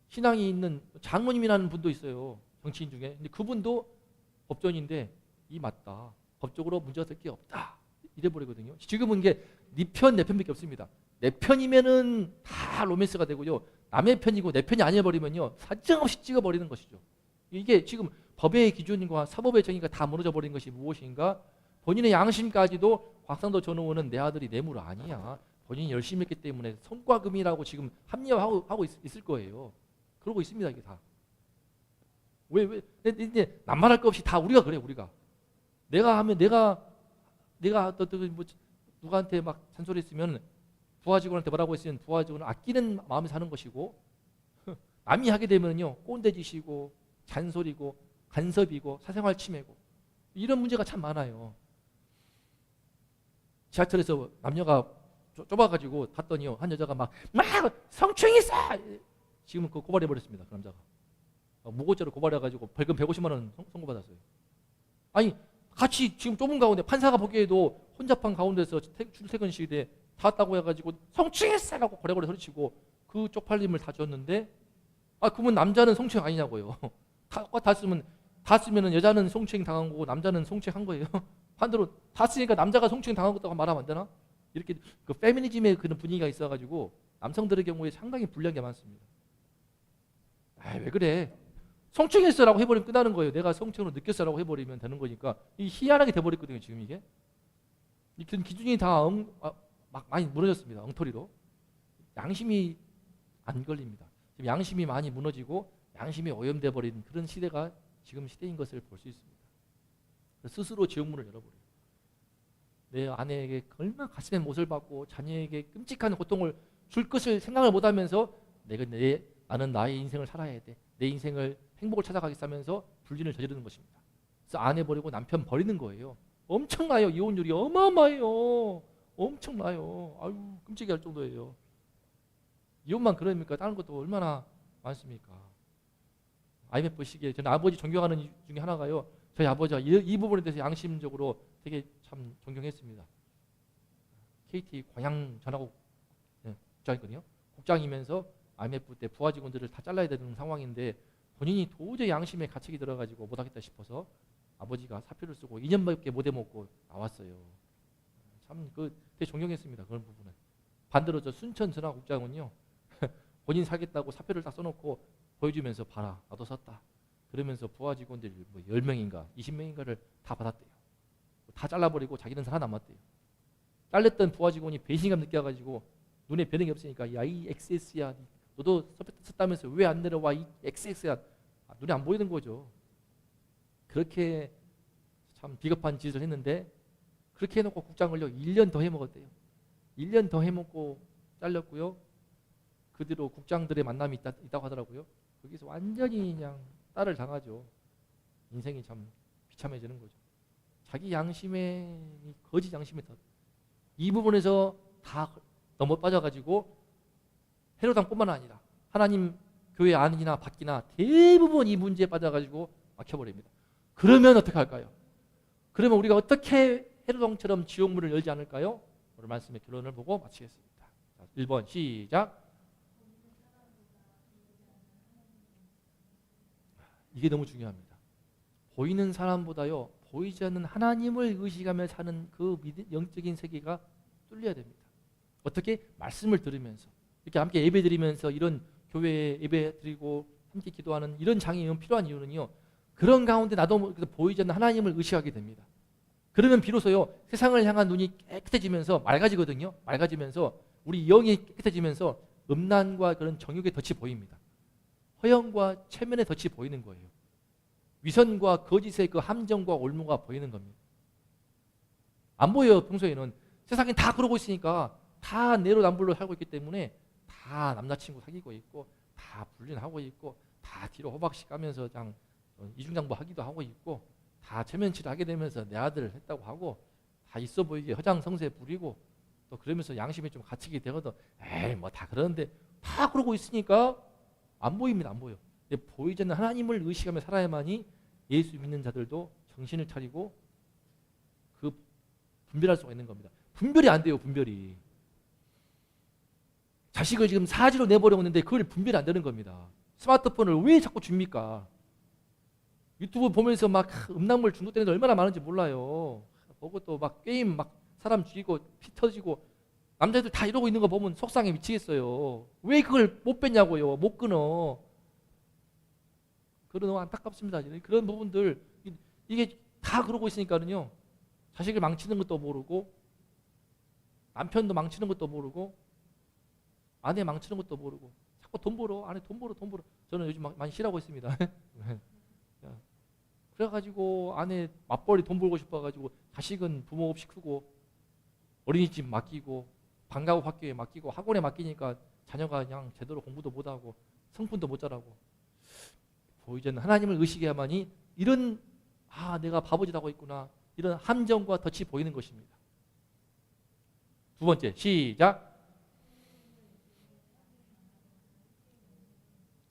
S1: 신앙이 있는 장로님이라는 분도 있어요. 정치인 중에. 근데 그분도 법전인데 이 맞다. 법적으로 문제가 될 게 없다. 이래버리거든요. 지금은 이게 네 편, 내 편밖에 없습니다. 내 편이면은 다 로맨스가 되고요. 남의 편이고 내 편이 아니어버리면요. 사정없이 찍어버리는 것이죠. 이게 지금 법의 기준과 사법의 정의가 다 무너져 버린 것이 무엇인가? 본인의 양심까지도 곽상도 전 의원은 내 아들이 뇌물 아니야. 본인이 열심히 했기 때문에 성과금이라고 지금 합리화하고 있을 거예요. 그러고 있습니다. 이게 다. 왜 이제 남말할 것 없이 다 우리가 그래. 우리가 내가 하면 내가 뭐 누구한테 막 잔소리 했으면 부하 직원한테 뭐라고 했으면 부하 직원은 아끼는 마음에 사는 것이고 남이 하게 되면요 꼰대짓이고 잔소리고 간섭이고 사생활 침해고 이런 문제가 참 많아요. 지하철에서 남녀가 좁아가지고 갔더니요 한 여자가 막 성추행 있어. 지금은 그거 고발해버렸습니다. 그 남자가 무고죄로 고발해가지고 벌금 150만 원 선고받았어요. 아니 같이 지금 좁은 가운데 판사가 보기에도 혼잡한 가운데서 출퇴근 시기에 다 왔다고 해가지고 성추행했어라고 고래고래 소리치고 그 쪽팔림을 다 줬는데 그러면 남자는 성추행 아니냐고요. 다 쓰면은 여자는 성추행 당한 거고 남자는 성추행한 거예요. 반대로 다 쓰니까 남자가 성추행 당한 것다고 말하면 안 되나? 이렇게 그 페미니즘의 그런 분위기가 있어가지고 남성들의 경우에 상당히 불리한 게 많습니다. 왜 그래? 성추행했어라고 해버리면 끝나는 거예요. 내가 성추행으로 느꼈어라고 해버리면 되는 거니까 이 희한하게 돼버렸거든요. 지금 이게 이 기준이 다 막 많이 무너졌습니다. 엉터리로 양심이 안 걸립니다. 지금 양심이 많이 무너지고 양심이 오염돼 버린 그런 시대가 지금 시대인 것을 볼 수 있습니다. 스스로 지옥문을 열어버려요. 내 아내에게 얼마나 가슴에 못을 받고 자녀에게 끔찍한 고통을 줄 것을 생각을 못하면서 나는 나의 인생을 살아야 돼. 내 인생을 행복을 찾아가겠어 하면서 불륜을 저지르는 것입니다. 그래서 아내 버리고 남편 버리는 거예요. 엄청나요. 이혼율이 어마어마해요. 엄청나요. 아유 끔찍해 할 정도예요. 이혼만 그럽니까? 다른 것도 얼마나 많습니까? IMF 시기에 저는 아버지 존경하는 이유 중에 하나가요. 저희 아버지가 이 부분에 대해서 양심적으로 되게 참 존경했습니다. KT 광양 전화국 국장이거든요. 국장이면서 IMF 때 부하 직원들을 다 잘라야 되는 상황인데 본인이 도저히 양심에 가책이 들어가지고 못하겠다 싶어서 아버지가 사표를 쓰고 2년밖에 못 해먹고 나왔어요. 참 되게 존경했습니다. 그런 부분은. 반대로 저 순천 전화국장은요. 본인 살겠다고 사표를 딱 써놓고 보여주면서 봐라 나도 썼다. 그러면서 부하 직원들 뭐 10명인가 20명인가를 다 받았대요. 다 잘라버리고 자기는 살아남았대요. 잘렸던 부하 직원이 배신감 느껴가지고 눈에 변형이 없으니까 야 이 XS야 너도 썼다면서 왜 안 내려와 이 XX야 눈에 안 보이는 거죠. 그렇게 참 비겁한 짓을 했는데 그렇게 해놓고 국장을요 1년 더 해먹었대요. 1년 더 해먹고 잘렸고요. 그 뒤로 국장들의 만남이 있다고 하더라고요. 거기서 완전히 그냥 딸을 당하죠. 인생이 참 비참해지는 거죠. 자기 양심에 거짓 양심에 이 부분에서 다 넘어 빠져가지고 헤롯왕뿐만 아니라 하나님 교회 안이나 밖이나 대부분 이 문제에 빠져가지고 막혀버립니다. 그러면 어떻게 할까요? 그러면 우리가 어떻게 헤롯왕처럼 지옥문을 열지 않을까요? 오늘 말씀의 결론을 보고 마치겠습니다. 자, 1번 시작. 이게 너무 중요합니다. 보이는 사람보다요 보이지 않는 하나님을 의식하며 사는 그 영적인 세계가 뚫려야 됩니다. 어떻게? 말씀을 들으면서 이렇게 함께 예배 드리면서 이런 교회에 예배 드리고 함께 기도하는 이런 장이 필요한 이유는요, 그런 가운데 나도 보이지 않는 하나님을 의식하게 됩니다. 그러면 비로소요 세상을 향한 눈이 깨끗해지면서 맑아지거든요. 맑아지면서 우리 영이 깨끗해지면서 음란과 그런 정욕의 덫이 보입니다. 허영과 체면의 덫이 보이는 거예요. 위선과 거짓의 그 함정과 올무가 보이는 겁니다. 안 보여요. 평소에는 세상에 다 그러고 있으니까 다 내로남불로 살고 있기 때문에 다 남자친구 사귀고 있고 다 불륜하고 있고 다 뒤로 호박씩 까면서 그냥 이중장부 하기도 하고 있고 다 체면치를 하게 되면서 내 아들 했다고 하고 다 있어 보이게 허장성세 부리고 또 그러면서 양심이 좀 갇히게 되거든. 에이 뭐 다 그러는데 다 그러고 있으니까 안 보입니다. 안 보여. 보이지 않는 하나님을 의식하며 살아야만이 예수 믿는 자들도 정신을 차리고 그 분별할 수가 있는 겁니다. 분별이 안 돼요. 분별이. 자식을 지금 사지로 내버리고 있는데 그걸 분별이 안 되는 겁니다. 스마트폰을 왜 자꾸 줍니까? 유튜브 보면서 막 음란물 중독되는 데 얼마나 많은지 몰라요. 보고 또 막 게임 막 사람 죽이고 피 터지고 남자들 다 이러고 있는 거 보면 속상해 미치겠어요. 왜 그걸 못 뺐냐고요. 못 끊어. 그런 너무 안타깝습니다. 그런 부분들 이게 다 그러고 있으니까는요. 자식을 망치는 것도 모르고 남편도 망치는 것도 모르고 아내 망치는 것도 모르고 자꾸 돈 벌어. 아내 돈 벌어. 저는 요즘 많이 싫어하고 있습니다. 그래가지고 아내 맞벌이 돈 벌고 싶어가지고 자식은 부모 없이 크고 어린이집 맡기고 방과후 학교에 맡기고 학원에 맡기니까 자녀가 그냥 제대로 공부도 못하고 성분도 못 자라고. 보이지 않는 하나님을 의식해야만이 이런 내가 바보짓 하고 있구나 이런 함정과 덫이 보이는 것입니다. 두 번째 시작.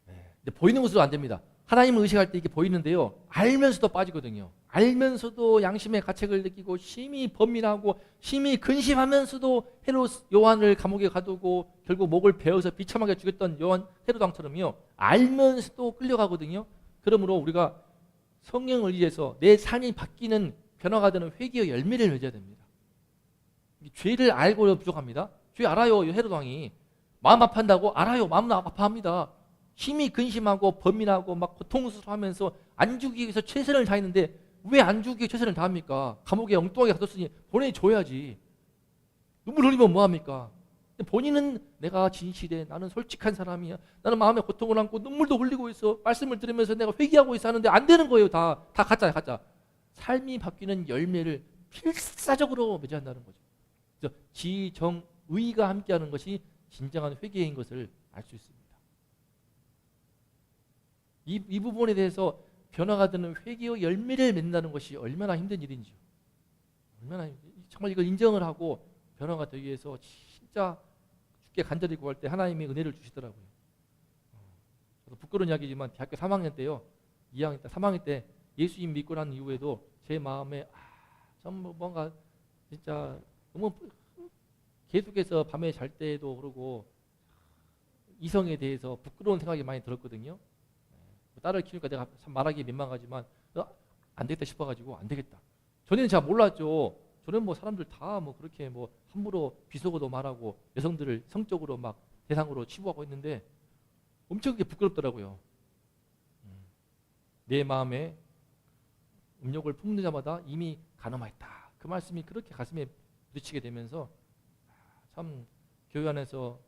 S1: 근데 보이는 것으로 안 됩니다. 하나님을 의식할 때 이게 보이는데요. 알면서도 빠지거든요. 알면서도 양심의 가책을 느끼고 심히 범민하고 심히 근심하면서도 헤롯 요한을 감옥에 가두고 결국 목을 베어서 비참하게 죽였던 요한 헤롯 왕처럼요. 알면서도 끌려가거든요. 그러므로 우리가 성령을 의지해서 내 삶이 바뀌는 변화가 되는 회개의 열매를 맺어야 됩니다. 죄를 알고 부족합니다. 죄 알아요. 헤롯 왕이. 마음 아파한다고? 알아요. 마음 아파합니다. 힘이 근심하고 범민하고 막 고통스러워하면서 안 죽이기 위해서 최선을 다했는데 왜 안 죽이기 위해 최선을 다합니까? 감옥에 엉뚱하게 가뒀으니 보내줘야지. 눈물 흘리면 뭐합니까? 본인은 내가 진실해. 나는 솔직한 사람이야. 나는 마음에 고통을 안고 눈물도 흘리고 있어. 말씀을 들으면서 내가 회개하고 있어 하는데 안 되는 거예요. 다 가짜야 가짜. 삶이 바뀌는 열매를 필사적으로 맺어야 한다는 거죠. 그래서 지정의가 함께하는 것이 진정한 회개인 것을 알 수 있습니다. 이 부분에 대해서 변화가 되는 회개의 열매를 맺는다는 것이 얼마나 힘든 일인지요. 정말 이걸 인정을 하고 변화가 되기 위해서 진짜 주께 간절히 구할 때 하나님의 은혜를 주시더라고요. 저도 부끄러운 이야기지만 대학교 3학년 때요. 2학년 때 3학년 때 예수님 믿고 난 이후에도 제 마음에 좀 뭔가 진짜 너무 계속해서 밤에 잘 때도 그러고 이성에 대해서 부끄러운 생각이 많이 들었거든요. 딸을 키우니까 내가 참 말하기 민망하지만 안 되겠다 싶어가지고 안 되겠다. 전에는 잘 몰랐죠. 저는 뭐 사람들 다 뭐 그렇게 뭐 함부로 비속어도 말하고 여성들을 성적으로 막 대상으로 치부하고 있는데 엄청 그게 부끄럽더라고요. 내 마음에 음욕을 품는 자마다 이미 간음하였다. 그 말씀이 그렇게 가슴에 부딪히게 되면서 참 교회 안에서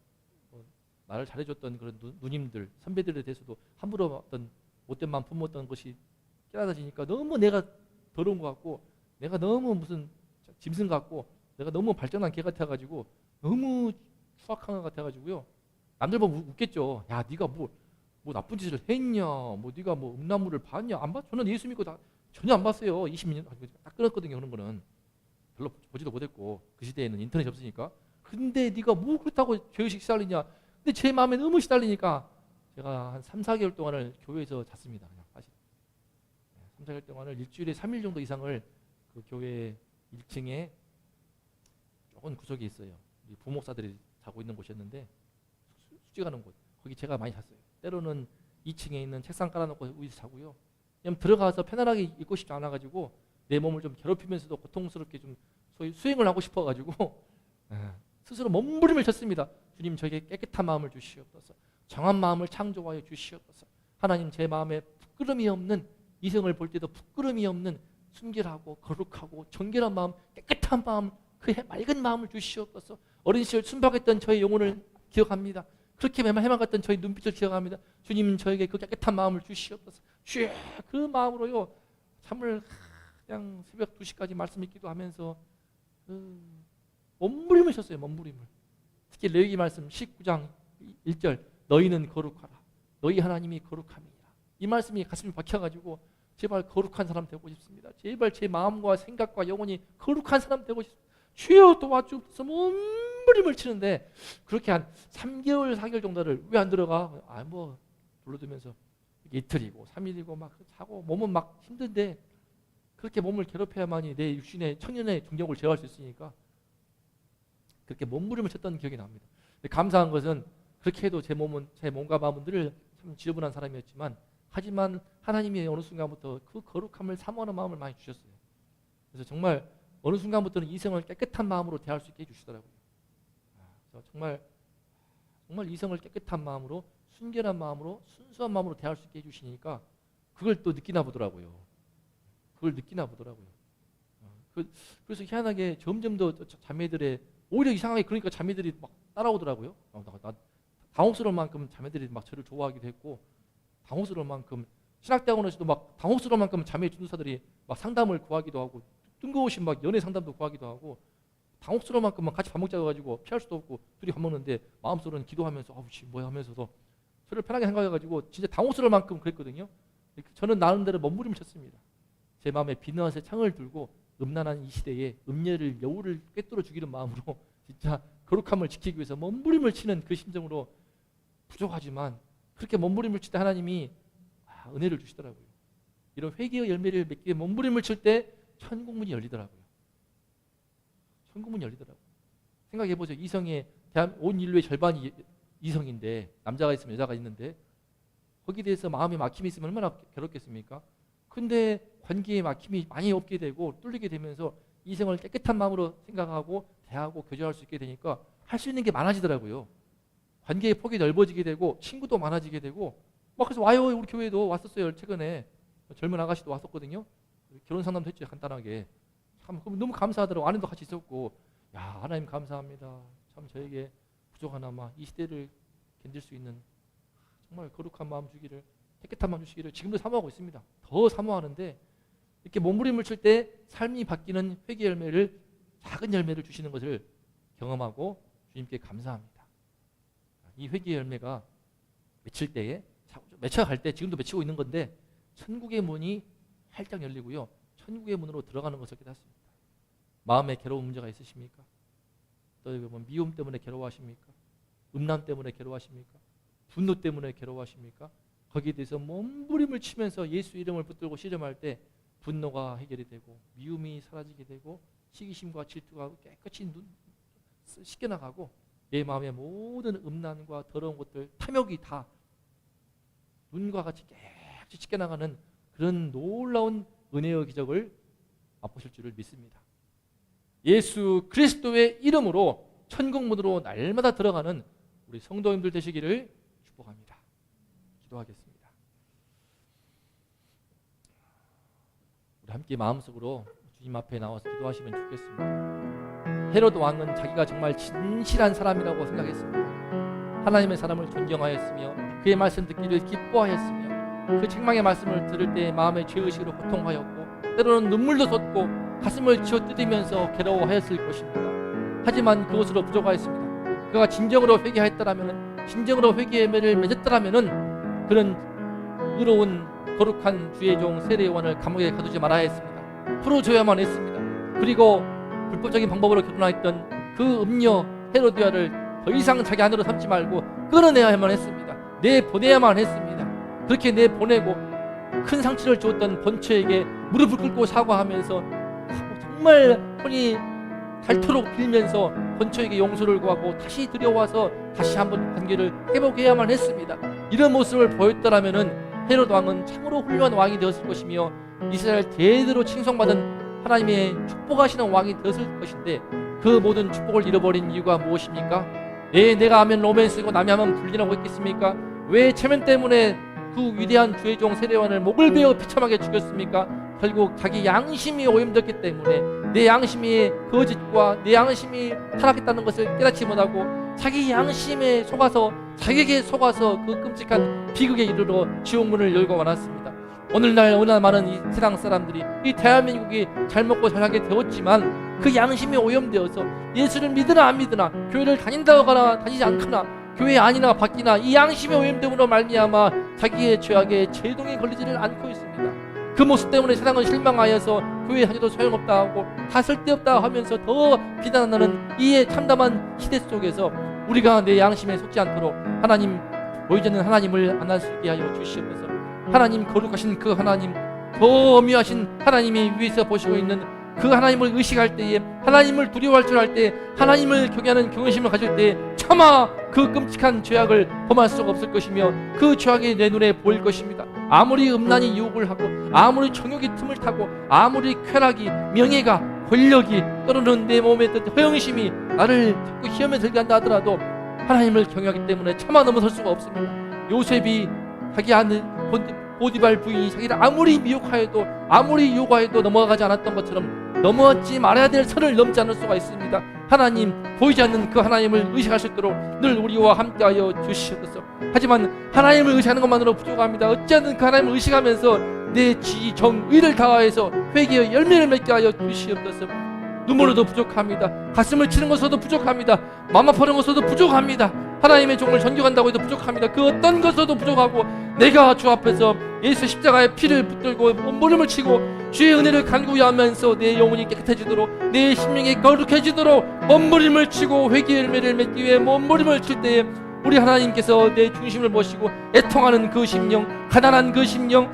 S1: 나를 잘해줬던 그런 누님들, 선배들에 대해서도 함부로 어떤 못된 마음 품었던 것이 깨달아지니까 너무 내가 더러운 것 같고 내가 너무 무슨 짐승 같고 내가 너무 발전한 개 같아가지고 너무 추악한 것 같아가지고요. 남들 보면 웃겠죠. 야, 네가 뭐 나쁜 짓을 했냐? 뭐 네가 뭐 음란물을 봤냐? 안 봤? 저는 예수 믿고 전혀 안 봤어요. 20년 딱 끊었거든요. 그런 거는 별로 보지도 못했고 그 시대에는 인터넷이 없으니까. 근데 네가 뭐 그렇다고 죄의식 시달리냐? 근데 제 마음에 너무 시달리니까 제가 한 3, 4개월 동안을 교회에서 잤습니다. 그냥 사실 3, 4개월 동안을 일주일에 3일 정도 이상을 그 교회 1층에 조금 구석에 있어요. 부목사들이 자고 있는 곳이었는데 수직하는 곳. 거기 제가 많이 잤어요. 때로는 2층에 있는 책상 깔아놓고 위에서 자고요. 그냥 들어가서 편안하게 있고 싶지 않아가지고 내 몸을 좀 괴롭히면서도 고통스럽게 좀 소위 수행을 하고 싶어가지고 스스로 몸부림을 쳤습니다. 주님, 저에게 깨끗한 마음을 주시옵소서. 정한 마음을 창조하여 주시옵소서. 하나님, 제 마음에 부끄러움이 없는, 이성을 볼 때도 부끄러움이 없는 순결하고 거룩하고 정결한 마음, 깨끗한 마음, 그 맑은 마음을 주시옵소서. 어린 시절 순박했던 저의 영혼을 기억합니다. 그렇게 해맑았던 저의 눈빛을 기억합니다. 주님, 저에게 그 깨끗한 마음을 주시옵소서. 주여, 그 마음으로요 잠을 그냥 새벽 2시까지 말씀 읽기도 하면서 몸부림을 쳤어요. 몸부림을. 특히 레위기 말씀 19장 1절, 너희는 거룩하라. 너희 하나님이 거룩함이니라. 이 말씀이 가슴에 박혀가지고 제발 거룩한 사람 되고 싶습니다. 제발 제 마음과 생각과 영혼이 거룩한 사람 되고 싶습니다. 주여 도와주옵소서. 몸부림을 치는데 그렇게 한 3개월 4개월 정도를 왜 안 들어가? 뭐 불러두면서 이틀이고 3일이고 막 자고 몸은 막 힘든데 그렇게 몸을 괴롭혀야만이 내 육신의 천년의 중력을 제어할 수 있으니까 그렇게 몸부림을 쳤던 기억이 납니다. 근데 감사한 것은 그렇게 해도 제 몸과 마음은 늘 참 지저분한 사람이었지만 하지만 하나님이 어느 순간부터 그 거룩함을 사모하는 마음을 많이 주셨어요. 그래서 정말 어느 순간부터는 이성을 깨끗한 마음으로 대할 수 있게 해주시더라고요. 그래서 정말 이성을 깨끗한 마음으로, 순결한 마음으로, 순수한 마음으로 대할 수 있게 해주시니까 그걸 또 느끼나 보더라고요. 그래서 희한하게 점점 더 자매들의 오히려 이상하게 그러니까 자매들이 막 따라오더라고요. 나 당혹스러울 만큼 자매들이 막 저를 좋아하기도 했고 당혹스러울 만큼 신학대학원에서도 막 당혹스러울 만큼 자매 전도사들이 막 상담을 구하기도 하고 뜬금없이 막 연애 상담도 구하기도 하고 당혹스러울 만큼 막 같이 밥 먹자고 가지고 피할 수도 없고 둘이 밥 먹는데 마음속으로는 기도하면서 아우 씨 뭐야 하면서도 저를 편하게 생각해가지고 진짜 당혹스러울 만큼 그랬거든요. 저는 나름대로 몸부림을 쳤습니다. 제 마음에 비너스의 창을 들고 음란한 이 시대에 음녀를 여우를 꿰뚫어 죽이는 마음으로 진짜 거룩함을 지키기 위해서 몸부림을 치는 그 심정으로 부족하지만 그렇게 몸부림을 칠 때 하나님이 은혜를 주시더라고요. 이런 회개의 열매를 맺기 위해 몸부림을 칠 때 천국문이 열리더라고요. 천국문이 열리더라고요. 생각해보세요. 이성의 온 인류의 절반이 이성인데 남자가 있으면 여자가 있는데 거기에 대해서 마음에 막힘이 있으면 얼마나 괴롭겠습니까? 근데 관계에 막힘이 많이 없게 되고 뚫리게 되면서 이성을 깨끗한 마음으로 생각하고 대하고 교제할 수 있게 되니까 할 수 있는 게 많아지더라고요. 관계의 폭이 넓어지게 되고 친구도 많아지게 되고 막 그래서 와요. 우리 교회도 왔었어요. 최근에 젊은 아가씨도 왔었거든요. 결혼 상담도 했죠. 간단하게. 참 너무 감사하더라고요. 아내도 같이 있었고 야 하나님 감사합니다. 참 저에게 부족하나마 이 시대를 견딜 수 있는 정말 거룩한 마음 주기를 깨끗한 마음 주시기를 지금도 사모하고 있습니다. 더 사모하는데 이렇게 몸부림을 칠 때 삶이 바뀌는 회개 열매를 작은 열매를 주시는 것을 경험하고 주님께 감사합니다. 이 회개 열매가 맺힐 때에 맺혀갈 때 지금도 맺히고 있는 건데 천국의 문이 활짝 열리고요. 천국의 문으로 들어가는 것을 깨닫습니다. 마음에 괴로운 문제가 있으십니까? 또 미움 때문에 괴로워하십니까? 음란 때문에 괴로워하십니까? 분노 때문에 괴로워하십니까? 거기에 대해서 몸부림을 치면서 예수 이름을 붙들고 씨름할 때 분노가 해결이 되고 미움이 사라지게 되고 시기심과 질투가 깨끗이 씻겨나가고 내 마음의 모든 음란과 더러운 것들 탐욕이 다 눈과 같이 깨끗이 씻겨나가는 그런 놀라운 은혜의 기적을 맛보실 줄을 믿습니다. 예수 그리스도의 이름으로 천국문으로 날마다 들어가는 우리 성도님들 되시기를 축복합니다. 기도하겠습니다. 우리 함께 마음속으로 주님 앞에 나와서 기도하시면 좋겠습니다. 헤로드 왕은 자기가 정말 진실한 사람이라고 생각했습니다. 하나님의 사람을 존경하였으며 그의 말씀 듣기를 기뻐하였으며 그 책망의 말씀을 들을 때 마음의 죄의식으로 고통하였고 때로는 눈물도 쏟고 가슴을 치어뜯으면서 괴로워하였을 것입니다. 하지만 그것으로 부족하였습니다. 그가 진정으로 회개하였더라면, 진정으로 회개의 매를 맺었더라면 그런 의로운 거룩한 주의 종 세례요한을 감옥에 가두지 말아야 했습니다. 풀어줘야만 했습니다. 그리고 불법적인 방법으로 결혼하였던 그 음녀 헤로디아를 더 이상 자기 안으로 삼지 말고 끌어내야만 했습니다. 내보내야만 했습니다. 그렇게 내보내고 큰 상처를 주었던 본처에게 무릎을 꿇고 사과하면서 정말 손이 닳도록 빌면서 본처에게 용서를 구하고 다시 들여와서 다시 한번 관계를 회복해야만 했습니다. 이런 모습을 보였더라면 헤롯 왕은 참으로 훌륭한 왕이 되었을 것이며 이스라엘 대대로 칭송받은 하나님의 축복하시는 왕이 되었을 것인데 그 모든 축복을 잃어버린 이유가 무엇입니까? 내가 하면 로맨스고 남이 하면 불리라고 했겠습니까? 왜 체면 때문에 그 위대한 주의 종 세례요한을 목을 베어 비참하게 죽였습니까? 결국 자기 양심이 오염됐기 때문에 내 양심이 거짓과 내 양심이 타락했다는 것을 깨닫지 못하고 자기 양심에 속아서 자기에게 속아서 그 끔찍한 비극에 이르러 지옥문을 열고 말았습니다. 오늘날 워낙 많은 이 세상 사람들이 이 대한민국이 잘 먹고 잘 살게 되었지만 그 양심이 오염되어서 예수를 믿으나 안 믿으나 교회를 다닌다거나 다니지 않거나 교회 아니나 밖이나 이 양심의 오염됨으로 말미암아 자기의 죄악에 제동이 걸리지를 않고 있습니다. 그 모습 때문에 세상은 실망하여서 교회 다녀도 소용없다 하고 다 쓸데없다 하면서 더 비난하는 이 참담한 시대 속에서 우리가 내 양심에 속지 않도록 하나님 보이지 않는 하나님을 안아주게 하여 주시옵소서. 하나님 거룩하신 그 하나님 더 엄미하신 하나님이 위에서 보시고 있는 그 하나님을 의식할 때에 하나님을 두려워할 줄 알 때 하나님을 경외하는 경외심을 가질 때에 차마 그 끔찍한 죄악을 범할 수가 없을 것이며 그 죄악이 내 눈에 보일 것입니다. 아무리 음란이 유혹을 하고 아무리 정욕이 틈을 타고 아무리 쾌락이 명예가 권력이 떠오르는 내 몸에 든 허영심이 나를 자꾸 희염에 들게 한다 하더라도 하나님을 경외하기 때문에 차마 넘어설 수가 없습니다. 요셉이 자기 아들 보디발 부인이 자기를 아무리 미혹하여도 아무리 유혹하여도 넘어가지 않았던 것처럼 넘어지 말아야 될 선을 넘지 않을 수가 있습니다. 하나님 보이지 않는 그 하나님을 의식할 수 있도록 늘 우리와 함께하여 주시옵소서. 하지만 하나님을 의식하는 것만으로 부족합니다. 어찌하든 그 하나님을 의식하면서 내 지, 정, 의를 다하여서 회개의 열매를 맺게 하여 주시옵소서. 눈물로도 부족합니다. 가슴을 치는 것으로도 부족합니다. 마음 아파하는 것으로도 부족합니다. 하나님의 종을 존경한다고 해도 부족합니다. 그 어떤 것으로도 부족하고 내가 주 앞에서 예수 십자가의 피를 붙들고 몸부림을 치고 주의 은혜를 간구하면서 내 영혼이 깨끗해지도록 내 심령이 거룩해지도록 몸부림을 치고 회개의 열매를 맺기 위해 몸부림을 칠 때에 우리 하나님께서 내 중심을 보시고 애통하는 그 심령, 가난한 그 심령,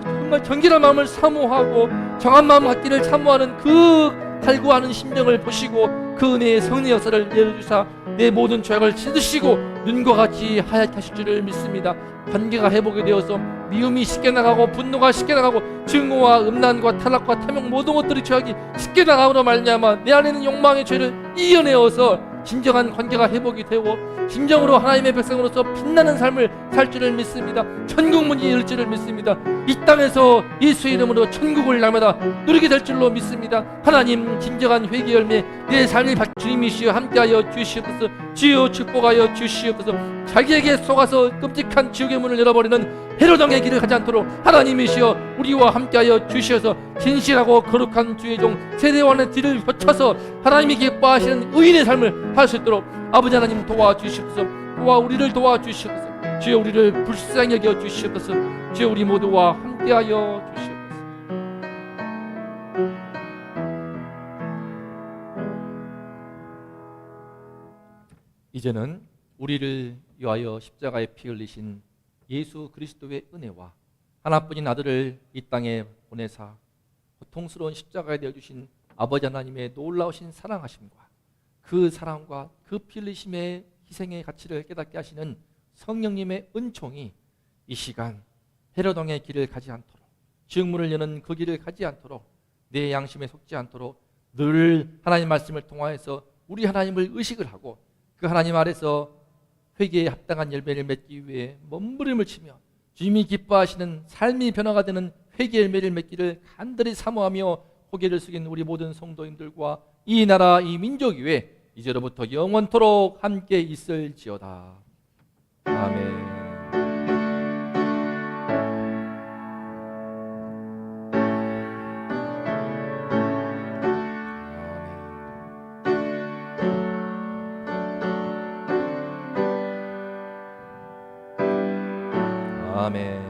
S1: 정말 정결한 마음을 사모하고 정한 마음 갖기를 사모하는 그 갈구하는 심령을 보시고 그 은혜의 성령 역사를 내려주사 내 모든 죄악을 씻으시고 눈과 같이 하얗게 하실 줄을 믿습니다. 관계가 회복이 되어서 미움이 쉽게 나가고 분노가 쉽게 나가고 증오와 음란과 타락과 탐욕 모든 것들이 죄악이 쉽게 나가므로 말미암아 내 안에 있는 욕망의 죄를 이겨내어서 진정한 관계가 회복이 되고 진정으로 하나님의 백성으로서 빛나는 삶을 살 줄을 믿습니다. 천국 문이 열 줄을 믿습니다. 이 땅에서 예수의 이름으로 천국을 날마다 누리게 될 줄로 믿습니다. 하나님 진정한 회개 열매 내 삶의 주님이시여 함께하여 주시옵소서. 주여 축복하여 주시옵소서. 자기에게 속아서 끔찍한 지옥의 문을 열어버리는 헤롯왕의 길을 가지 않도록 하나님이시여 우리와 함께하여 주시어서 진실하고 거룩한 주의 종 세례요한의 뒤를 거쳐서 하나님이 기뻐하시는 의인의 삶을 할 수 있도록 아버지 하나님 도와주시옵소서. 우리를 도와주시옵소서. 주여 우리를 불쌍히 여겨 주시옵소서. 주여 우리 모두와 함께하여 주시옵소서. 이제는 우리를 위하여 십자가에 피 흘리신 예수 그리스도의 은혜와 하나뿐인 아들을 이 땅에 보내사 고통스러운 십자가에 내어주신 아버지 하나님의 놀라우신 사랑하심과 그 사랑과 그 피 흘리심의 희생의 가치를 깨닫게 하시는 성령님의 은총이 이 시간 헤롯왕의 길을 가지 않도록 지옥문을 여는 그 길을 가지 않도록 내 양심에 속지 않도록 늘 하나님 말씀을 통하여서 우리 하나님을 의식을 하고 그 하나님 아래서 회개에 합당한 열매를 맺기 위해 몸부림을 치며 주님이 기뻐하시는 삶이 변화가 되는 회개 열매를 맺기를 간절히 사모하며 고개를 숙인 우리 모든 성도님들과 이 나라 이 민족 위에 이제로부터 영원토록 함께 있을지어다. 아멘. 아멘.